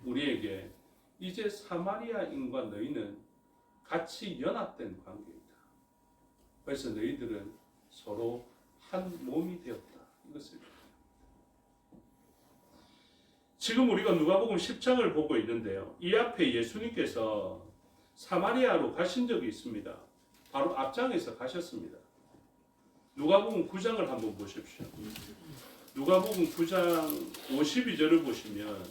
우리에게 이제 사마리아인과 너희는 같이 연합된 관계이다. 그래서 너희들은 서로 한 몸이 되었다. 이것을 지금 우리가 누가복음 10장을 보고 있는데요. 이 앞에 예수님께서 사마리아로 가신 적이 있습니다. 바로 앞장에서 가셨습니다. 누가복음 9장을 한번 보십시오. 누가복음 9장 52절을 보시면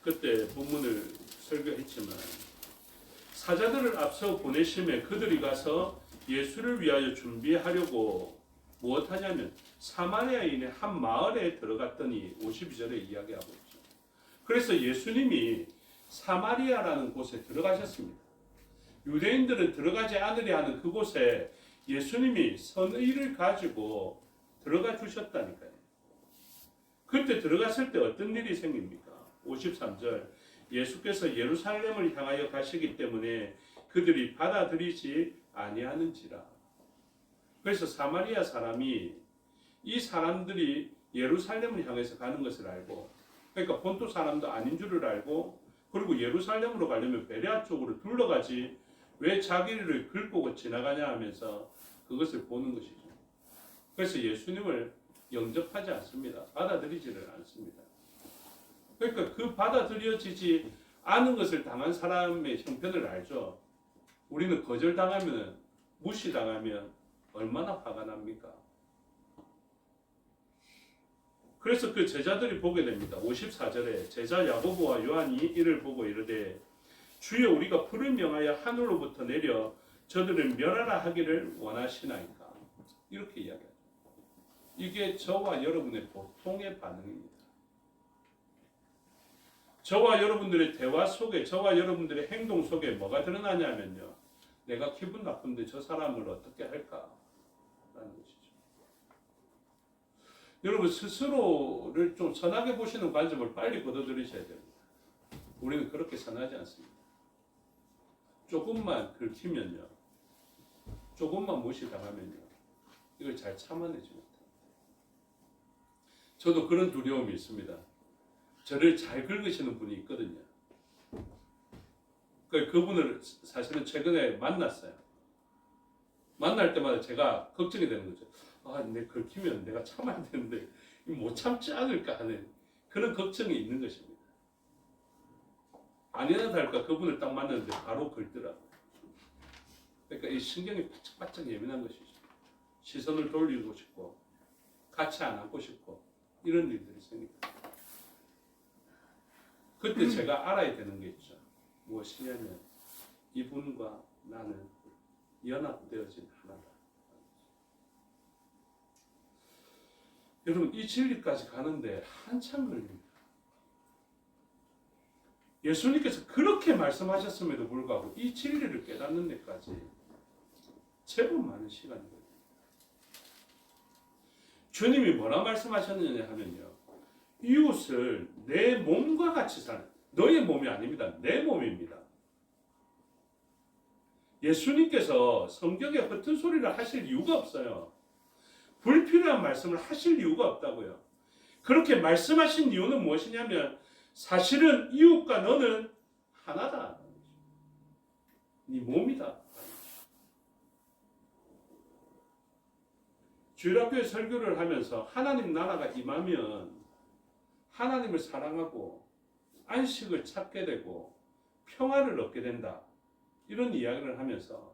그때 본문을 설교했지만 사자들을 앞서 보내심에 그들이 가서 예수를 위하여 준비하려고 무엇하냐면 사마리아인의 한 마을에 들어갔더니 52절에 이야기하고 있죠. 그래서 예수님이 사마리아라는 곳에 들어가셨습니다. 유대인들은 들어가지 않으려 하는 그곳에 예수님이 선의를 가지고 들어가 주셨다니까요. 그때 들어갔을 때 어떤 일이 생깁니까? 53절 예수께서 예루살렘을 향하여 가시기 때문에 그들이 받아들이지 아니하는지라. 그래서 사마리아 사람이 이 사람들이 예루살렘을 향해서 가는 것을 알고, 그러니까 본토 사람도 아닌 줄을 알고, 그리고 예루살렘으로 가려면 베레아 쪽으로 둘러가지 왜 자기를 긁고 지나가냐 하면서 그것을 보는 것이죠. 그래서 예수님을 영접하지 않습니다. 받아들이지를 않습니다. 그러니까 그 받아들여지지 않은 것을 당한 사람의 형편을 알죠. 우리는 거절당하면, 무시당하면 얼마나 화가 납니까? 그래서 그 제자들이 보게 됩니다. 54절에 제자 야고보와 요한이 이를 보고 이르되 주여 우리가 불을 명하여 하늘로부터 내려 저들을 멸하라 하기를 원하시나이까. 이렇게 이야기하죠. 이게 저와 여러분의 보통의 반응입니다. 저와 여러분들의 대화 속에, 저와 여러분들의 행동 속에 뭐가 드러나냐면요, 내가 기분 나쁜데 저 사람을 어떻게 할까? 라는 것이죠. 여러분 스스로를 좀 선하게 보시는 관점을 빨리 걷어들이셔야 됩니다. 우리는 그렇게 선하지 않습니다. 조금만 긁히면요, 조금만 무시당하면요, 이걸 잘 참아내지 못합니다. 저도 그런 두려움이 있습니다. 저를 잘 긁으시는 분이 있거든요. 그분을 사실은 최근에 만났어요. 만날 때마다 제가 걱정이 되는 거죠. 아, 내 긁히면 내가 참아야 되는데 못 참지 않을까 하는 그런 걱정이 있는 것입니다. 아니나 다를까 그분을 딱 만났는데 바로 긁더라고요. 그러니까 이 신경이 바짝바짝 예민한 것이죠. 시선을 돌리고 싶고 같이 안 앉고 싶고 이런 일들이 생깁니다. 그때 제가 알아야 되는 게 있죠. 무엇이냐면 이분과 나는 연합되어진 하나다. 여러분 이 진리까지 가는데 한참 걸립니다. 예수님께서 그렇게 말씀하셨음에도 불구하고 이 진리를 깨닫는 데까지 제법 많은 시간이 걸립니다. 주님이 뭐라 말씀하셨느냐 하면요, 이웃을 내 몸과 같이 사는, 너의 몸이 아닙니다. 내 몸입니다. 예수님께서 성경에 허튼 소리를 하실 이유가 없어요. 불필요한 말씀을 하실 이유가 없다고요. 그렇게 말씀하신 이유는 무엇이냐면 사실은 이웃과 너는 하나다. 네 몸이다. 주일학교에 설교를 하면서 하나님 나라가 임하면 하나님을 사랑하고 안식을 찾게 되고 평화를 얻게 된다. 이런 이야기를 하면서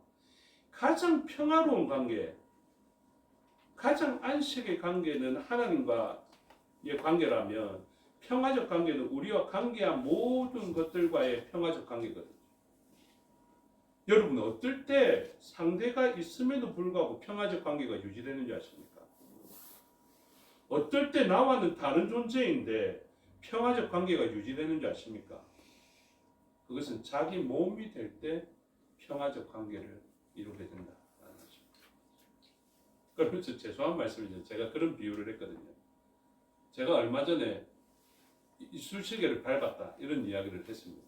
가장 평화로운 관계, 가장 안식의 관계는 하나님과의 관계라면 평화적 관계는 우리와 관계한 모든 것들과의 평화적 관계거든요. 여러분 어떨 때 상대가 있음에도 불구하고 평화적 관계가 유지되는 줄 아십니까? 어떨 때 나와는 다른 존재인데 평화적 관계가 유지되는 줄 아십니까? 그것은 자기 몸이 될 때 평화적 관계를 이루게 된다는 것입니다. 그러면서 죄송한 말씀이죠. 제가 그런 비유를 했거든요. 제가 얼마 전에 이쑤시개를 밟았다 이런 이야기를 했습니다.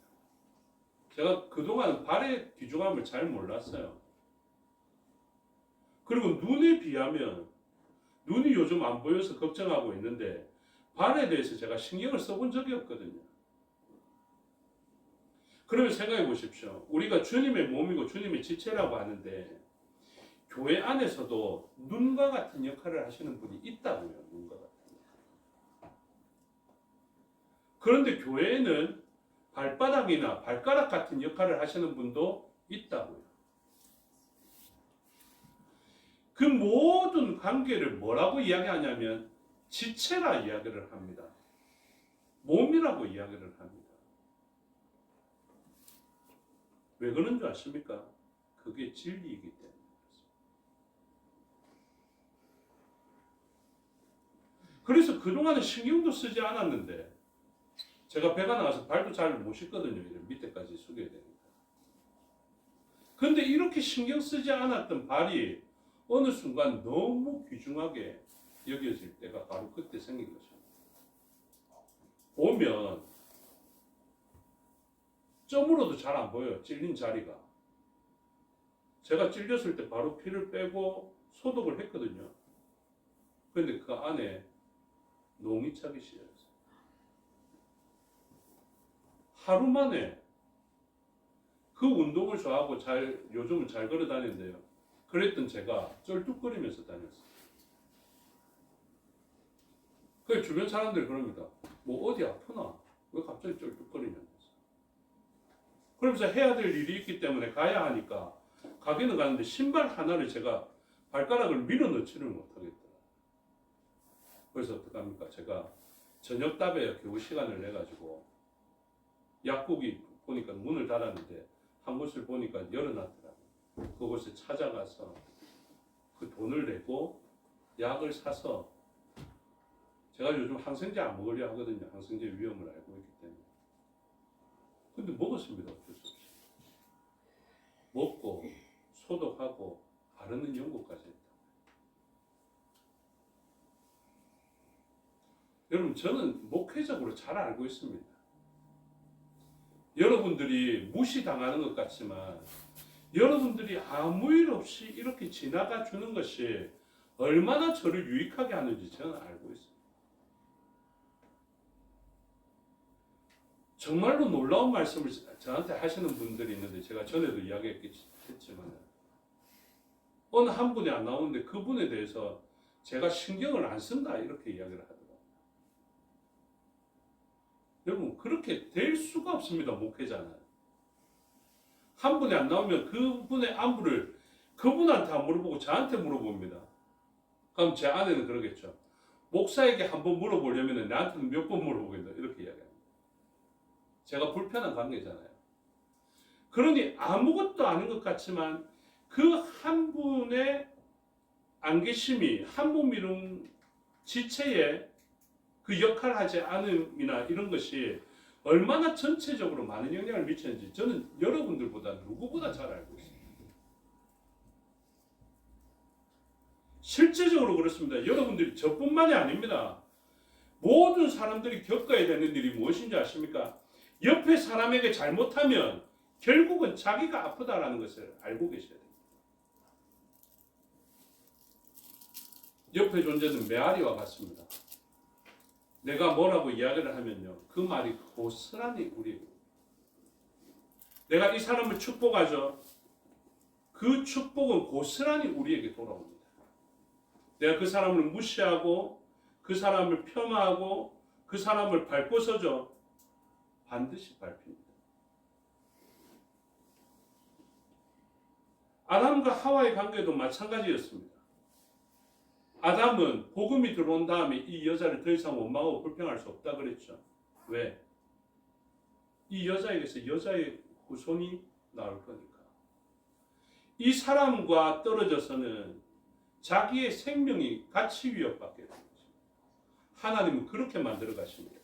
제가 그동안 발의 귀중함을 잘 몰랐어요. 그리고 눈에 비하면 눈이 요즘 안 보여서 걱정하고 있는데 발에 대해서 제가 신경을 써본 적이 없거든요. 그러면 생각해 보십시오. 우리가 주님의 몸이고 주님의 지체라고 하는데 교회 안에서도 눈과 같은 역할을 하시는 분이 있다고요. 눈과 같은 역할. 그런데 교회에는 발바닥이나 발가락 같은 역할을 하시는 분도 있다고요. 그 모든 관계를 뭐라고 이야기하냐면 지체라 이야기를 합니다. 몸이라고 이야기를 합니다. 왜 그런 줄 아십니까? 그게 진리이기 때문에 그렇습니다. 그래서 그동안은 신경도 쓰지 않았는데 제가 배가 나와서 발도 잘 못 씻거든요. 이렇게 밑에까지 숙여야 되니까. 근데 이렇게 신경 쓰지 않았던 발이 어느 순간 너무 귀중하게 여겨질 때가 바로 그때 생긴 것입니다. 보면 점으로도 잘 안 보여요. 찔린 자리가. 제가 찔렸을 때 바로 피를 빼고 소독을 했거든요. 그런데 그 안에 농이 차기 시작했어요. 하루 만에 그 운동을 좋아하고 요즘은 잘 걸어 다니는데요. 그랬던 제가 쩔뚝거리면서 다녔어요. 그 주변 사람들이 그럽니다. 뭐 어디 아프나? 왜 갑자기 쩔뚝거리냐면서. 그러면서 해야 될 일이 있기 때문에 가야 하니까 가기는 가는데 신발 하나를 제가 발가락을 밀어 넣지를 못하겠더라고요. 그래서 어떡합니까? 제가 저녁 답에 겨우 시간을 내가지고 약국이 보니까 문을 닫았는데 한 곳을 보니까 열어놨더라고요. 그곳에 찾아가서 그 돈을 내고 약을 사서 제가 요즘 항생제 안 먹으려 하거든요. 항생제 위험을 알고 있기 때문에. 근데 먹었습니다. 어쩔 수 없이. 먹고 소독하고 바르는 연고까지 했다. 여러분 저는 목회적으로 잘 알고 있습니다. 여러분들이 무시당하는 것 같지만 여러분들이 아무 일 없이 이렇게 지나가 주는 것이 얼마나 저를 유익하게 하는지 저는 알고 있습니다. 정말로 놀라운 말씀을 저한테 하시는 분들이 있는데 제가 전에도 이야기했지만 어느 한 분이 안 나오는데 그분에 대해서 제가 신경을 안 쓴다 이렇게 이야기를 하더라고요. 여러분 그렇게 될 수가 없습니다. 목회자는. 한 분이 안 나오면 그분의 안부를 그분한테 안 물어보고 저한테 물어봅니다. 그럼 제 아내는 그러겠죠. 목사에게 한번 물어보려면 나한테는 몇 번 물어보겠다 이렇게 이야기합니다. 제가 불편한 관계잖아요. 그러니 아무것도 아닌 것 같지만 그 한 분의 안 계심이 한 몸 이룬 지체에 그 역할을 하지 않음이나 이런 것이 얼마나 전체적으로 많은 영향을 미치는지 저는 여러분들보다 누구보다 잘 알고 있습니다. 실제적으로 그렇습니다. 여러분들이 저뿐만이 아닙니다. 모든 사람들이 겪어야 되는 일이 무엇인지 아십니까? 옆에 사람에게 잘못하면 결국은 자기가 아프다라는 것을 알고 계셔야 됩니다. 옆에 존재는 메아리와 같습니다. 내가 뭐라고 이야기를 하면요, 그 말이 고스란히 우리에게, 내가 이 사람을 축복하죠. 그 축복은 고스란히 우리에게 돌아옵니다. 내가 그 사람을 무시하고 그 사람을 폄하하고 그 사람을 밟고 서죠. 반드시 밟힙니다. 아담과 하와의 관계도 마찬가지였습니다. 아담은 복음이 들어온 다음에 이 여자를 더 이상 원망하고 불평할 수 없다 그랬죠. 왜? 이 여자에게서 여자의 후손이 나올 거니까. 이 사람과 떨어져서는 자기의 생명이 같이 위협받게 됩니다. 하나님은 그렇게 만들어 가십니다.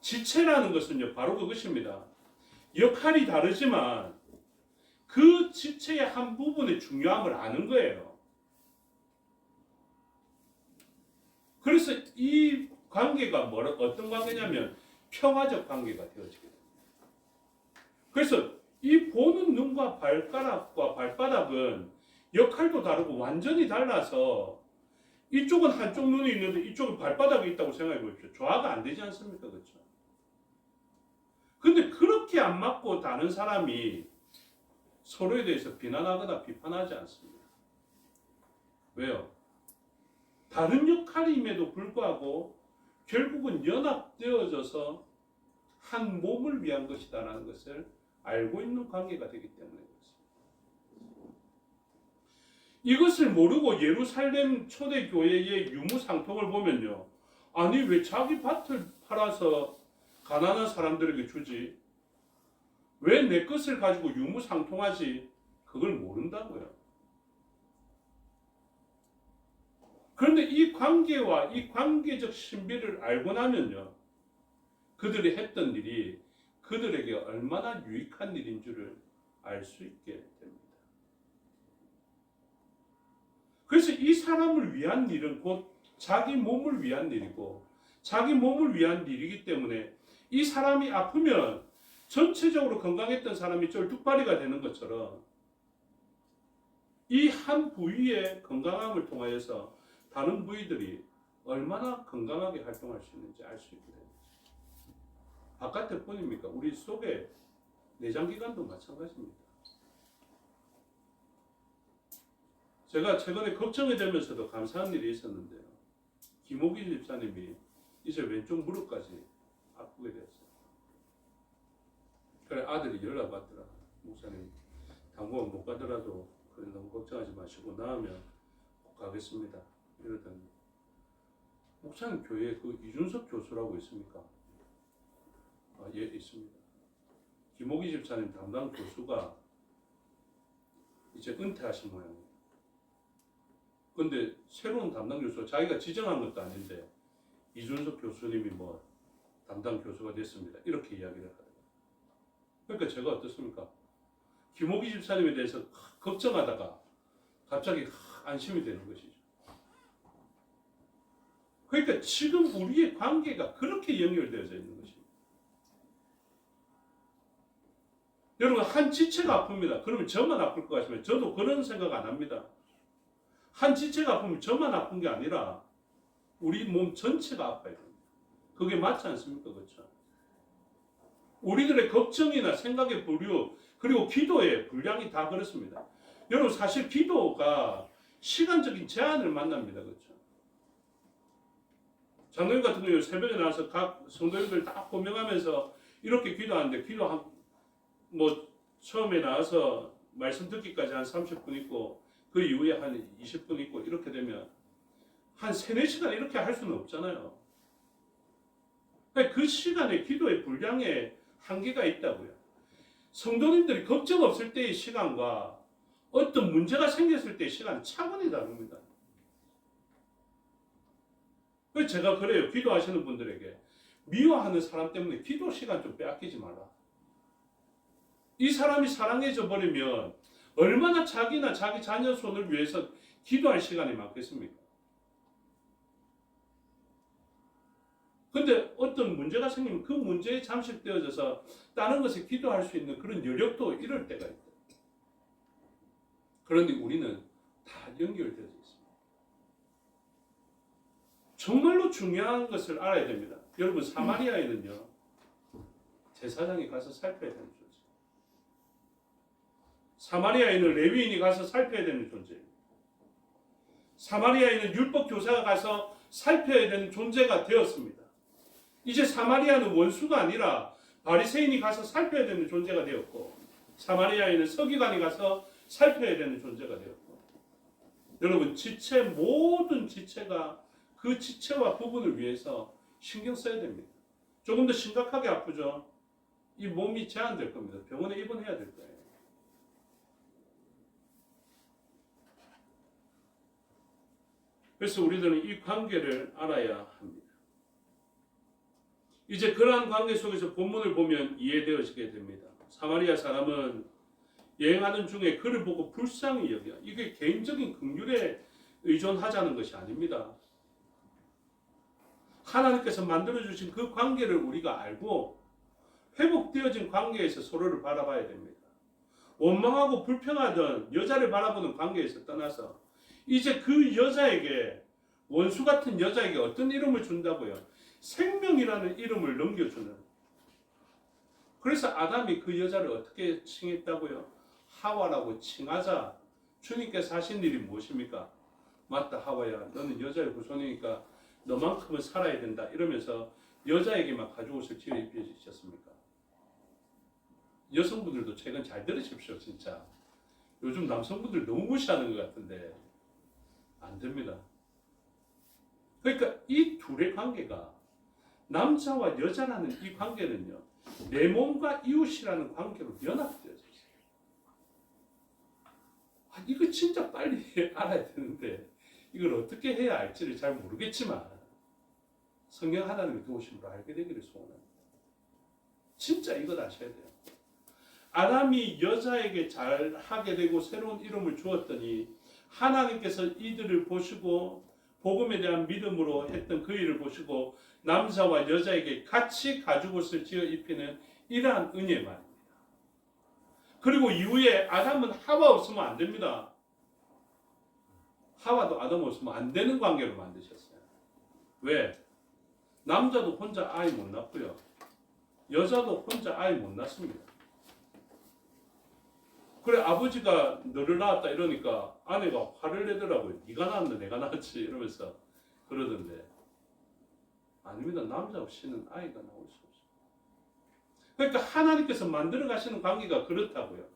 지체라는 것은요, 바로 그것입니다. 역할이 다르지만 그 지체의 한 부분의 중요함을 아는 거예요. 그래서 이 관계가 어떤 관계냐면 평화적 관계가 되어지게 됩니다. 그래서 이 보는 눈과 발가락과 발바닥은 역할도 다르고 완전히 달라서 이쪽은 한쪽 눈이 있는데 이쪽은 발바닥이 있다고 생각해 보십시오. 조화가 안 되지 않습니까? 그렇죠? 근데 그렇게 안 맞고 다른 사람이 서로에 대해서 비난하거나 비판하지 않습니다. 왜요? 다른 역할임에도 불구하고 결국은 연합되어져서 한 몸을 위한 것이다라는 것을 알고 있는 관계가 되기 때문에 그렇습니다. 이것을 모르고 예루살렘 초대교회의 유무상통을 보면요, 아니 왜 자기 밭을 팔아서 가난한 사람들에게 주지? 왜 내 것을 가지고 유무상통하지? 그걸 모른다고요. 그런데 이 관계와 이 관계적 신비를 알고 나면요, 그들이 했던 일이 그들에게 얼마나 유익한 일인 줄을 알 수 있게 됩니다. 그래서 이 사람을 위한 일은 곧 자기 몸을 위한 일이고 자기 몸을 위한 일이기 때문에 이 사람이 아프면 전체적으로 건강했던 사람이 쫄뚝발이가 되는 것처럼 이 한 부위의 건강함을 통하여서 다른 부위들이 얼마나 건강하게 활동할 수 있는지 알 수 있게 됩니다. 바깥에 뿐입니까? 우리 속에 내장기관도 마찬가지입니다. 제가 최근에 걱정이 되면서도 감사한 일이 있었는데요. 김옥희 집사님이 이제 왼쪽 무릎까지 아프게 됐어요. 그래 아들이 연락 왔더라. 목사님 당분간 못 가더라도 그래 너무 걱정하지 마시고 나으면 꼭 가겠습니다. 이러더니 목사님 교회에 그 이준석 교수라고 있습니까? 아, 예 있습니다. 김옥희 집사님 담당 교수가 이제 은퇴하신 모양이에요. 근데 새로운 담당 교수가 자기가 지정한 것도 아닌데 이준석 교수님이 뭐 담당 교수가 됐습니다. 이렇게 이야기를 하더라고요. 그러니까 제가 어떻습니까? 김옥희 집사님에 대해서 걱정하다가 갑자기 안심이 되는 것이죠. 그러니까 지금 우리의 관계가 그렇게 연결되어져 있는 것입니다. 여러분 한 지체가 아픕니다. 그러면 저만 아플 것 같으면 저도 그런 생각 안 합니다. 한 지체가 아프면 저만 아픈 게 아니라 우리 몸 전체가 아파야 됩니다. 그게 맞지 않습니까? 그렇죠? 우리들의 걱정이나 생각의 부류 그리고 기도의 분량이 다 그렇습니다. 여러분 사실 기도가 시간적인 제한을 만납니다. 그렇죠? 장로님 같은 경우 새벽에 나와서 각 성도님들 다 호명하면서 이렇게 기도하는데 뭐 처음에 나와서 말씀 듣기까지 한 30분 있고 그 이후에 한 20분 있고 이렇게 되면 한 3-4시간 이렇게 할 수는 없잖아요. 그 시간에 기도의 분량에 한계가 있다고요. 성도님들이 걱정 없을 때의 시간과 어떤 문제가 생겼을 때의 시간은 차원이 다릅니다. 그래서 제가 그래요. 기도하시는 분들에게 미워하는 사람 때문에 기도 시간 좀 빼앗기지 마라. 이 사람이 사랑해져 버리면 얼마나 자기나 자기 자녀 손을 위해서 기도할 시간이 많겠습니까? 근데 어떤 문제가 생기면 그 문제에 잠식되어져서 다른 것에 기도할 수 있는 그런 여력도 이럴 때가 있다. 그런데 우리는 다 연결되어져 있습니다. 정말로 중요한 것을 알아야 됩니다. 여러분 사마리아에는요 제사장이 가서 살펴야 되는 존재. 사마리아에는 레위인이 가서 살펴야 되는 존재입니다. 사마리아에는 율법 교사가 가서 살펴야 되는 존재가 되었습니다. 이제 사마리아는 원수가 아니라 바리새인이 가서 살펴야 되는 존재가 되었고, 사마리아에는 서기관이 가서 살펴야 되는 존재가 되었고, 여러분 지체 모든 지체가 그 지체와 부분을 위해서 신경 써야 됩니다. 조금 더 심각하게 아프죠? 이 몸이 제한될 겁니다. 병원에 입원해야 될 거예요. 그래서 우리들은 이 관계를 알아야 합니다. 이제 그러한 관계 속에서 본문을 보면 이해되어지게 됩니다. 사마리아 사람은 여행하는 중에 그를 보고 불쌍히 여겨. 이게 개인적인 긍휼에 의존하자는 것이 아닙니다. 하나님께서 만들어주신 그 관계를 우리가 알고 회복되어진 관계에서 서로를 바라봐야 됩니다. 원망하고 불평하던 여자를 바라보는 관계에서 떠나서 이제 그 여자에게, 원수 같은 여자에게 어떤 이름을 준다고요? 생명이라는 이름을 넘겨주는. 그래서 아담이 그 여자를 어떻게 칭했다고요? 하와라고 칭하자 주님께서 하신 일이 무엇입니까? 맞다 하와야, 너는 여자의 후손이니까 너만큼은 살아야 된다 이러면서 여자에게만 가죽옷을 지어 입혀주셨습니까? 여성분들도 최근 잘 들으십시오. 진짜 요즘 남성분들 너무 무시하는 것 같은데 안 됩니다. 그러니까 이 둘의 관계가, 남자와 여자라는 이 관계는요, 내 몸과 이웃이라는 관계로 연합되어져 있어요. 이거 진짜 빨리 알아야 되는데 이걸 어떻게 해야 할지를 잘 모르겠지만 성경 하나님의 도우심으로 알게 되기를 소원합니다. 진짜 이걸 아셔야 돼요. 아담이 여자에게 잘하게 되고 새로운 이름을 주었더니 하나님께서 이들을 보시고 복음에 대한 믿음으로 했던 그 일을 보시고 남자와 여자에게 같이 가죽옷을 지어 입히는 이러한 은혜 말입니다. 그리고 이후에 아담은 하와 없으면 안 됩니다. 하와도 아담 없으면 안 되는 관계로 만드셨어요. 왜? 남자도 혼자 아이 못 낳고요, 여자도 혼자 아이 못 낳습니다. 그래 아버지가 너를 낳았다 이러니까 아내가 화를 내더라고요. 네가 낳았나 내가 낳았지 이러면서 그러던데, 아닙니다. 남자 없이는 아이가 나올 수 없어요. 그러니까 하나님께서 만들어 가시는 관계가 그렇다고요.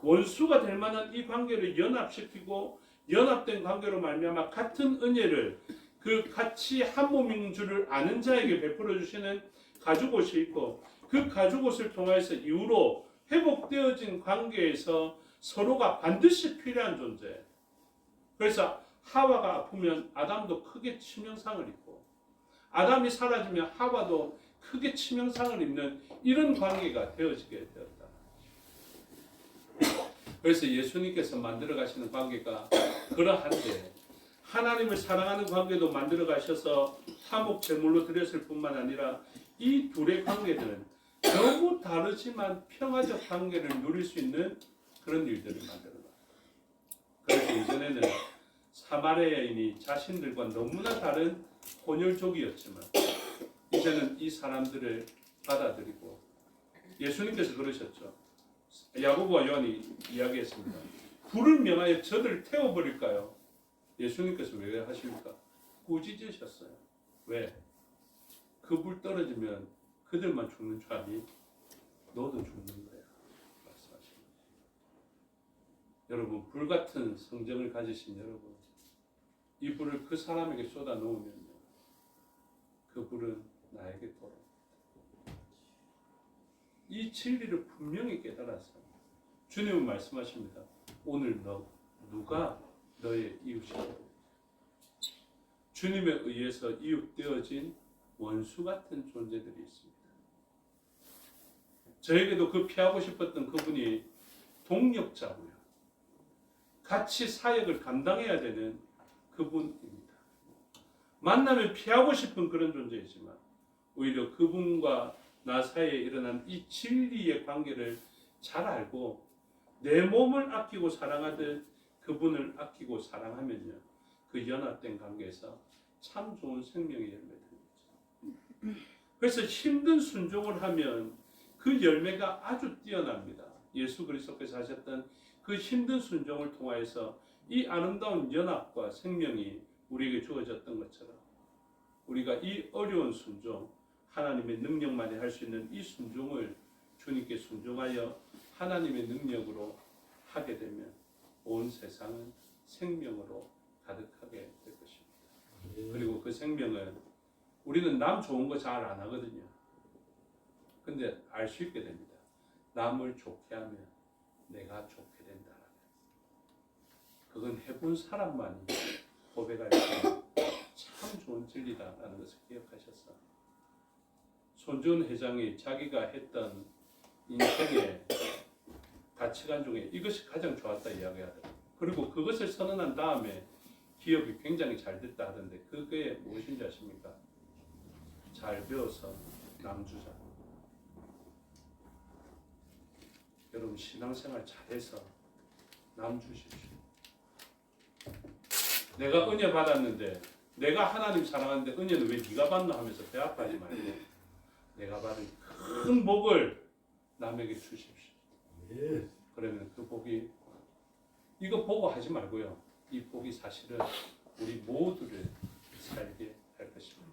원수가 될 만한 이 관계를 연합시키고 연합된 관계로 말미암아 같은 은혜를, 그 같이 한 몸인 줄을 아는 자에게 베풀어 주시는 가죽옷이 있고, 그 가죽옷을 통해서 이후로 회복되어진 관계에서 서로가 반드시 필요한 존재. 그래서 하와가 아프면 아담도 크게 치명상을 입고, 아담이 사라지면 하와도 크게 치명상을 입는 이런 관계가 되어지게 되었다. 그래서 예수님께서 만들어 가시는 관계가 그러한데, 하나님을 사랑하는 관계도 만들어 가셔서 화목 제물로 드렸을 뿐만 아니라 이 둘의 관계들은 너무 다르지만 평화적 관계를 누릴 수 있는 그런 일들을 만들어놔요. 그래서 이전에는 사마리아인이 자신들과 너무나 다른 혼혈족이었지만 이제는 이 사람들을 받아들이고, 예수님께서 그러셨죠. 야고보와 요한이 이야기했습니다. 불을 명하여 저들을 태워버릴까요? 예수님께서 왜 하십니까? 꾸짖으셨어요. 왜? 그 불 떨어지면 그들만 죽는 줄 아니? 너도 죽는 거야. 말씀하십니다. 여러분, 불같은 성정을 가지신 여러분, 이 불을 그 사람에게 쏟아 놓으면 그 불은 나에게 돌아옵니다. 이 진리를 분명히 깨달아서 주님은 말씀하십니다. 오늘 누가 너의 이웃이냐? 주님에 의해서 이웃되어진 원수 같은 존재들이 있습니다. 저에게도 그 피하고 싶었던 그분이 동력자고요, 같이 사역을 감당해야 되는 그분입니다. 만나면 피하고 싶은 그런 존재이지만 오히려 그분과 나 사이에 일어난 이 진리의 관계를 잘 알고 내 몸을 아끼고 사랑하듯 그분을 아끼고 사랑하면요, 그 연합된 관계에서 참 좋은 생명의 열매 되는 거죠. 그래서 힘든 순종을 하면 그 열매가 아주 뛰어납니다. 예수 그리스도께서 하셨던 그 힘든 순종을 통하여서 이 아름다운 연합과 생명이 우리에게 주어졌던 것처럼 우리가 이 어려운 순종, 하나님의 능력만이 할 수 있는 이 순종을 주님께 순종하여 하나님의 능력으로 하게 되면 온 세상은 생명으로 가득하게 될 것입니다. 그리고 그 생명은 우리는 남 좋은 거 잘 안 하거든요. 근데 알 수 있게 됩니다. 남을 좋게 하면 내가 좋게 된다라는. 그건 해본 사람만이 고백할 수 있는 참 좋은 진리다라는 것을 기억하셔서 손준 회장이 자기가 했던 인생의 가치관 중에 이것이 가장 좋았다 이야기하더라고요. 그리고 그것을 선언한 다음에 기업이 굉장히 잘 됐다 하던데 그게 무엇인지 아십니까? 잘 배워서 남주자. 여러분 신앙생활 잘해서 남주십시오. 내가 은혜 받았는데 내가 하나님 사랑하는데 은혜는 왜 네가 받나 하면서 배 아파하지 말고 내가 받은 큰 복을 남에게 주십시오. 그러면 그 복이 이거 보고 하지 말고요. 이 복이 사실은 우리 모두를 살게 할 것입니다.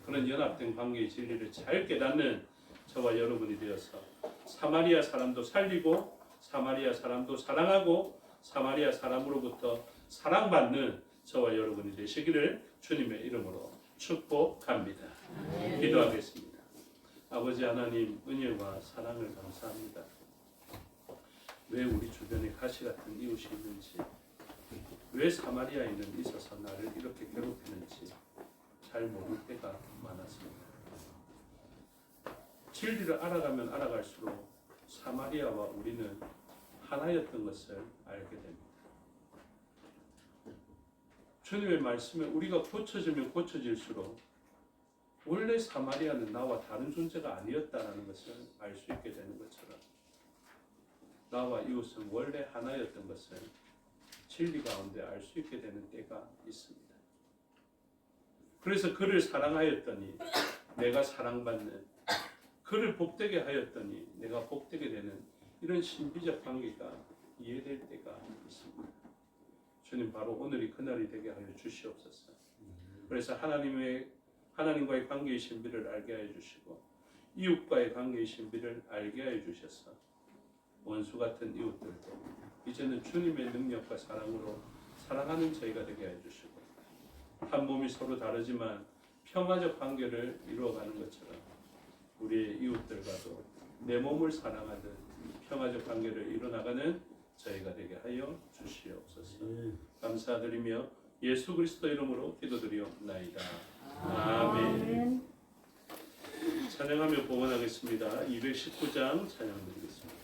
그런 연합된 관계의 진리를 잘 깨닫는 저와 여러분이 되어서 사마리아 사람도 살리고 사마리아 사람도 사랑하고 사마리아 사람으로부터 사랑받는 저와 여러분이 되시기를 주님의 이름으로 축복합니다. 기도하겠습니다. 아버지 하나님 은혜와 사랑을 감사합니다. 왜 우리 주변에 가시 같은 이웃이 있는지, 왜 사마리아인은 있어서 나를 이렇게 괴롭히는지 잘 모를 때가 많았습니다. 진리를 알아가면 알아갈수록 사마리아와 우리는 하나였던 것을 알게 됩니다. 주님의 말씀에 우리가 고쳐지면 고쳐질수록 원래 사마리아는 나와 다른 존재가 아니었다는 것을 알 수 있게 되는 것처럼 나와 이웃은 원래 하나였던 것을 진리 가운데 알 수 있게 되는 때가 있습니다. 그래서 그를 사랑하였더니 내가 사랑받는, 그를 복되게 하였더니 내가 복되게 되는 이런 신비적 관계가 이해될 때가 있습니다. 주님 바로 오늘이 그날이 되게 하여 주시옵소서. 그래서 하나님과의 관계의 신비를 알게 하여 주시고 이웃과의 관계의 신비를 알게 하여 주셔서 원수 같은 이웃들도 이제는 주님의 능력과 사랑으로 사랑하는 저희가 되게 해 주시고 한 몸이 서로 다르지만 평화적 관계를 이루어가는 것처럼 우리의 이웃들과도 내 몸을 사랑하듯 평화적 관계를 이루어나가는 저희가 되게 하여 주시옵소서. 감사드리며 예수 그리스도 이름으로 기도드리옵나이다. 아멘. 찬양하며 봉헌하겠습니다. 219장 찬양드리겠습니다.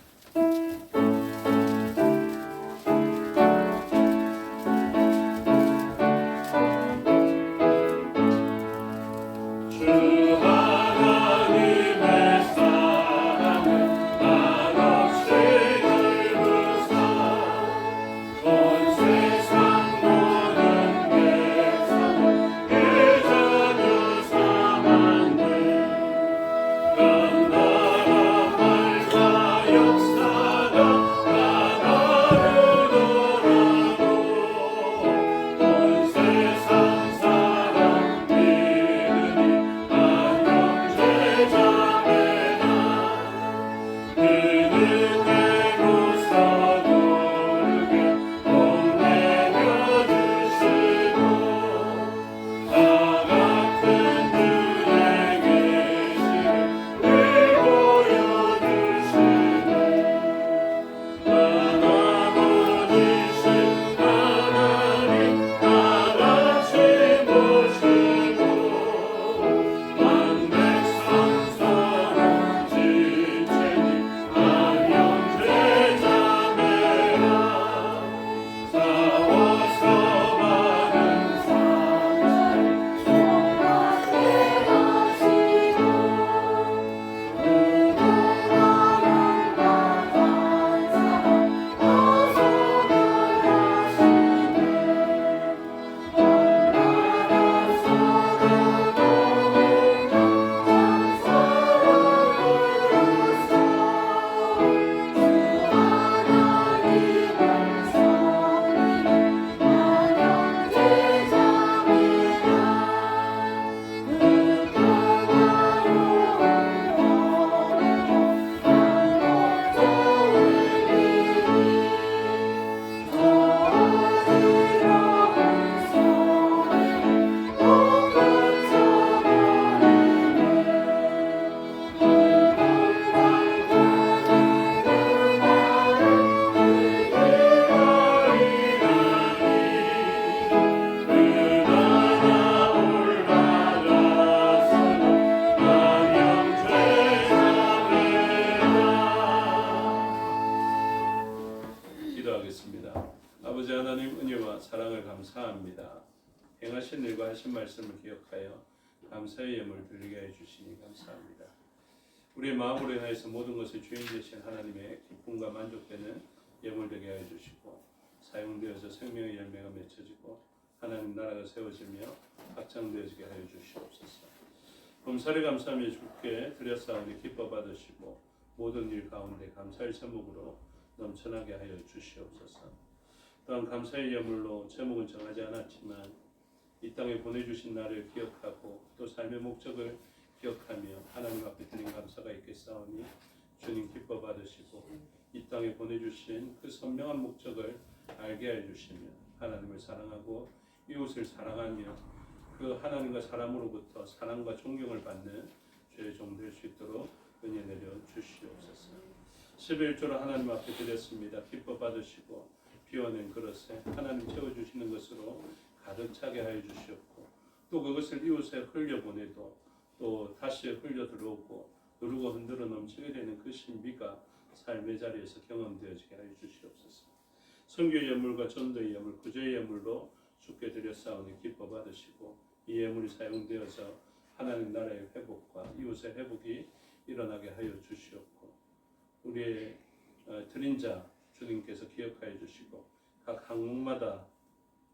역사 말씀을 기억하여 감사의 예물 드리게 해주시니 감사합니다. 우리의 마음으로 인하여서 모든 것의 주인 되신 하나님의 기쁨과 만족되는 예물 되게 하여 주시고 사용되어서 생명의 열매가 맺혀지고 하나님 나라가 세워지며 확장되어지게 하여 주시옵소서. 범사를 감사하며 주께 드렸사오니 기뻐 받으시고 모든 일 가운데 감사의 제목으로 넘쳐나게 하여 주시옵소서. 또한 감사의 예물로 제목은 정하지 않았지만 이 땅에 보내주신 나를 기억하고 또 삶의 목적을 기억하며 하나님 앞에 드린 감사가 있겠사오니 주님 기뻐 받으시고 이 땅에 보내주신 그 선명한 목적을 알게 해주시며 하나님을 사랑하고 이웃을 사랑하며 그 하나님과 사람으로부터 사랑과 존경을 받는 죄의 종 될 수 있도록 은혜 내려 주시옵소서. 11조로 하나님 앞에 드렸습니다. 기뻐 받으시고 비워낸 그릇에 하나님 채워주시는 것으로 가득 차게 하여 주시옵고 또 그것을 이웃에 흘려보내도 또 다시 흘려 들어오고 누르고 흔들어 넘치게 되는 그 신비가 삶의 자리에서 경험되어지게 하여 주시옵소서. 선교의 예물과 전도의 예물, 구제의 예물로 주께 드렸사오니 기뻐 받으시고 이 예물이 사용되어서 하나님 나라의 회복과 이웃의 회복이 일어나게 하여 주시옵고 우리의 드린 자 주님께서 기억하여 주시고 각 항목마다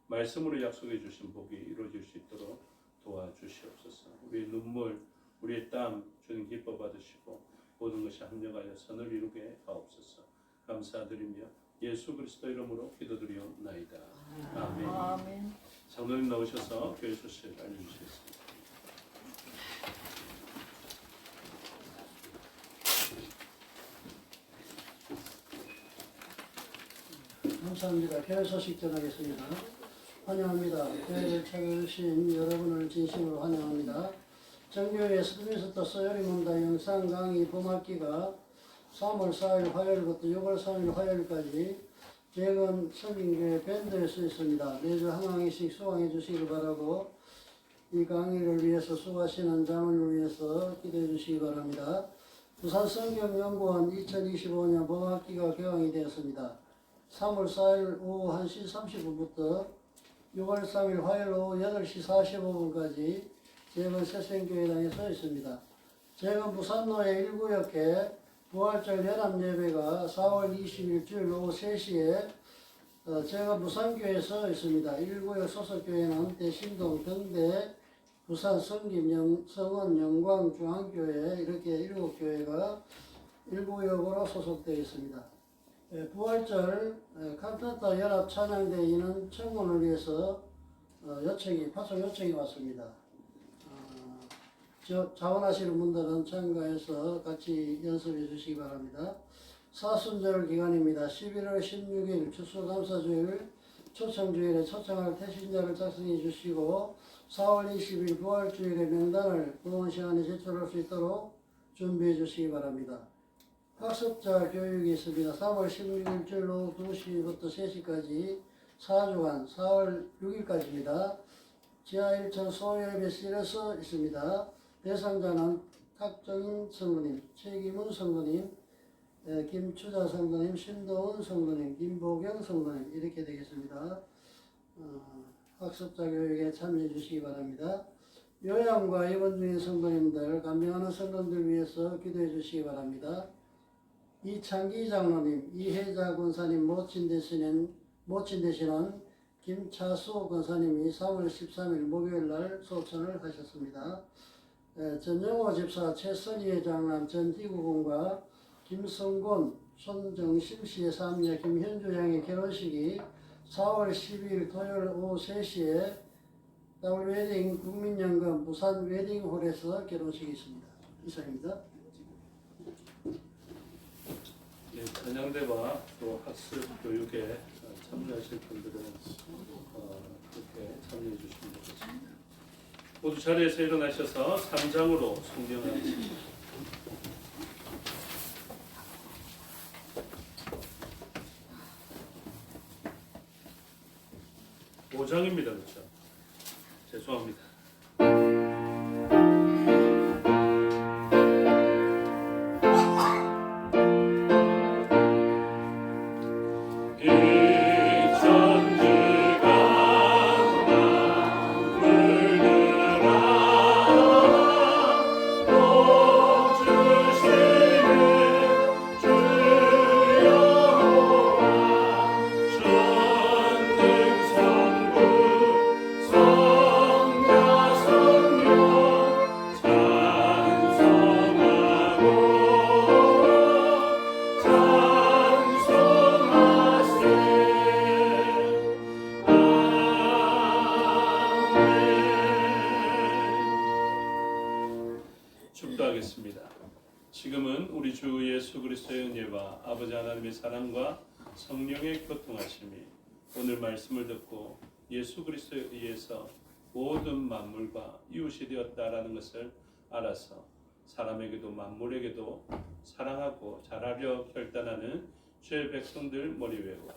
말씀으로 약속해 주신 복이 이루어질 수 있도록 도와주시옵소서. 우리의 눈물, 우리의 땀 주님 기뻐 받으시고 모든 것이 합력하여 선을 이루게 하옵소서. 감사드리며 예수 그리스도 이름으로 기도드리옵나이다. 아멘. 장로님 나오셔서 교회 소식 알려주시겠습니다. 감사합니다. 교회 소식 전하겠습니다. 환영합니다. 교회를 찾아주신 여러분을 진심으로 환영합니다. 정교회 스미스터 서여리문다 영상 강의 봄학기가 3월 4일 화요일부터 6월 3일 화요일까지 재건 성인교회 밴드에 서 있습니다. 매주 한 강의씩 수강해 주시기 바라고 이 강의를 위해서 수고하시는 자문을 위해서 기도해 주시기 바랍니다. 부산성경연구원 2025년 봄학기가 개강이 되었습니다. 3월 4일 오후 1시 30분부터 6월 3일 화요일 오후 8시 45분까지 재건 새생교회당에 서 있습니다. 재건 부산로의 1구역에 부활절 연합예배가 4월 20일 주일 오후 3시에 제가 부산교회에 서 있습니다. 1구역 소속교회는 대신동, 등대, 부산 성김, 성원, 영광, 중앙교회 이렇게 7교회가 1구역으로 소속되어 있습니다. 부활절 칸타타 연합 찬양대회는 청문을 위해서 파송 요청이 왔습니다. 자원하시는 분들은 참가해서 같이 연습해 주시기 바랍니다. 사순절 기간입니다. 11월 16일 추수감사주일 초청주일에 초청할 태신자를 작성해 주시고 4월 20일 부활주일에 명단을 공원 시간에 제출할 수 있도록 준비해 주시기 바랍니다. 학습자 교육이 있습니다. 3월 16일 주일 오후 2시부터 3시까지 4주간 4월 6일까지입니다. 지하 1층 소예배실에서 있습니다. 대상자는 탁정인 성도님, 최기문 성도님, 김추자 성도님, 신도은 성도님, 김보경 성도님 이렇게 되겠습니다. 학습자 교육에 참여해 주시기 바랍니다. 요양과 입원 중인 성도님들, 간병하는 성도님들 위해서 기도해 주시기 바랍니다. 이창기 장로님, 이혜자 권사님 모친 대신은 김차수 권사님이 3월 13일 목요일날 소천을 하셨습니다. 전영호 집사, 최선희의 장남 전희구군과 김성곤, 손정심 씨의 삼녀 김현주 양의 결혼식이 4월 12일 토요일 오후 3시에 W웨딩 국민연금 부산 웨딩홀에서 결혼식이 있습니다. 이상입니다. 네, 찬양대와 또 학습 교육에 참여하실 분들은 그렇게 참여해 주시면 되겠습니다. 모두 자리에서 일어나셔서 3장으로 성경을 하십니다. 5장입니다. 그렇죠? 죄송합니다. 천지가 물들어 기도하겠습니다. 지금은 우리 주 예수 그리스도의 은혜와 아버지 하나님의 사랑과 성령의 교통하심이 오늘 말씀을 듣고 예수 그리스도에 의해서 모든 만물과 이웃이 되었다라는 것을 알아서 사람에게도 만물에게도 사랑하고 잘하려 결단하는 주의 백성들 머리 위에와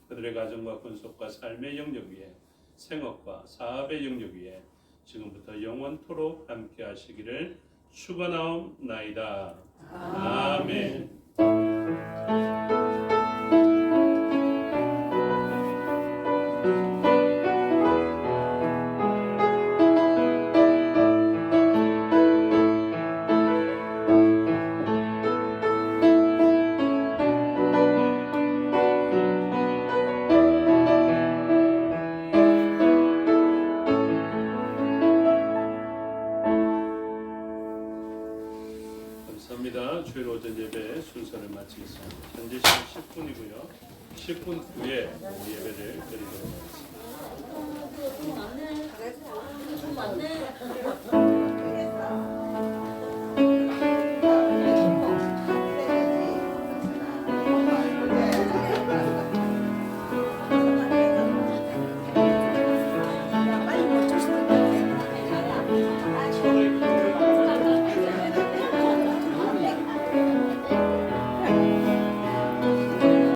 그들의 가정과 군속과 삶의 영역 위에 생업과 사업의 영역 위에 지금부터 영원토록 함께 하시기를 축원하옵나이다. 아멘. 감사합니다. 주일 오전 예배 순서를 마치겠습니다. 현재 시간 10분이고요. 10분 후에 예배를 드리도록 하겠습니다. 돈 많네.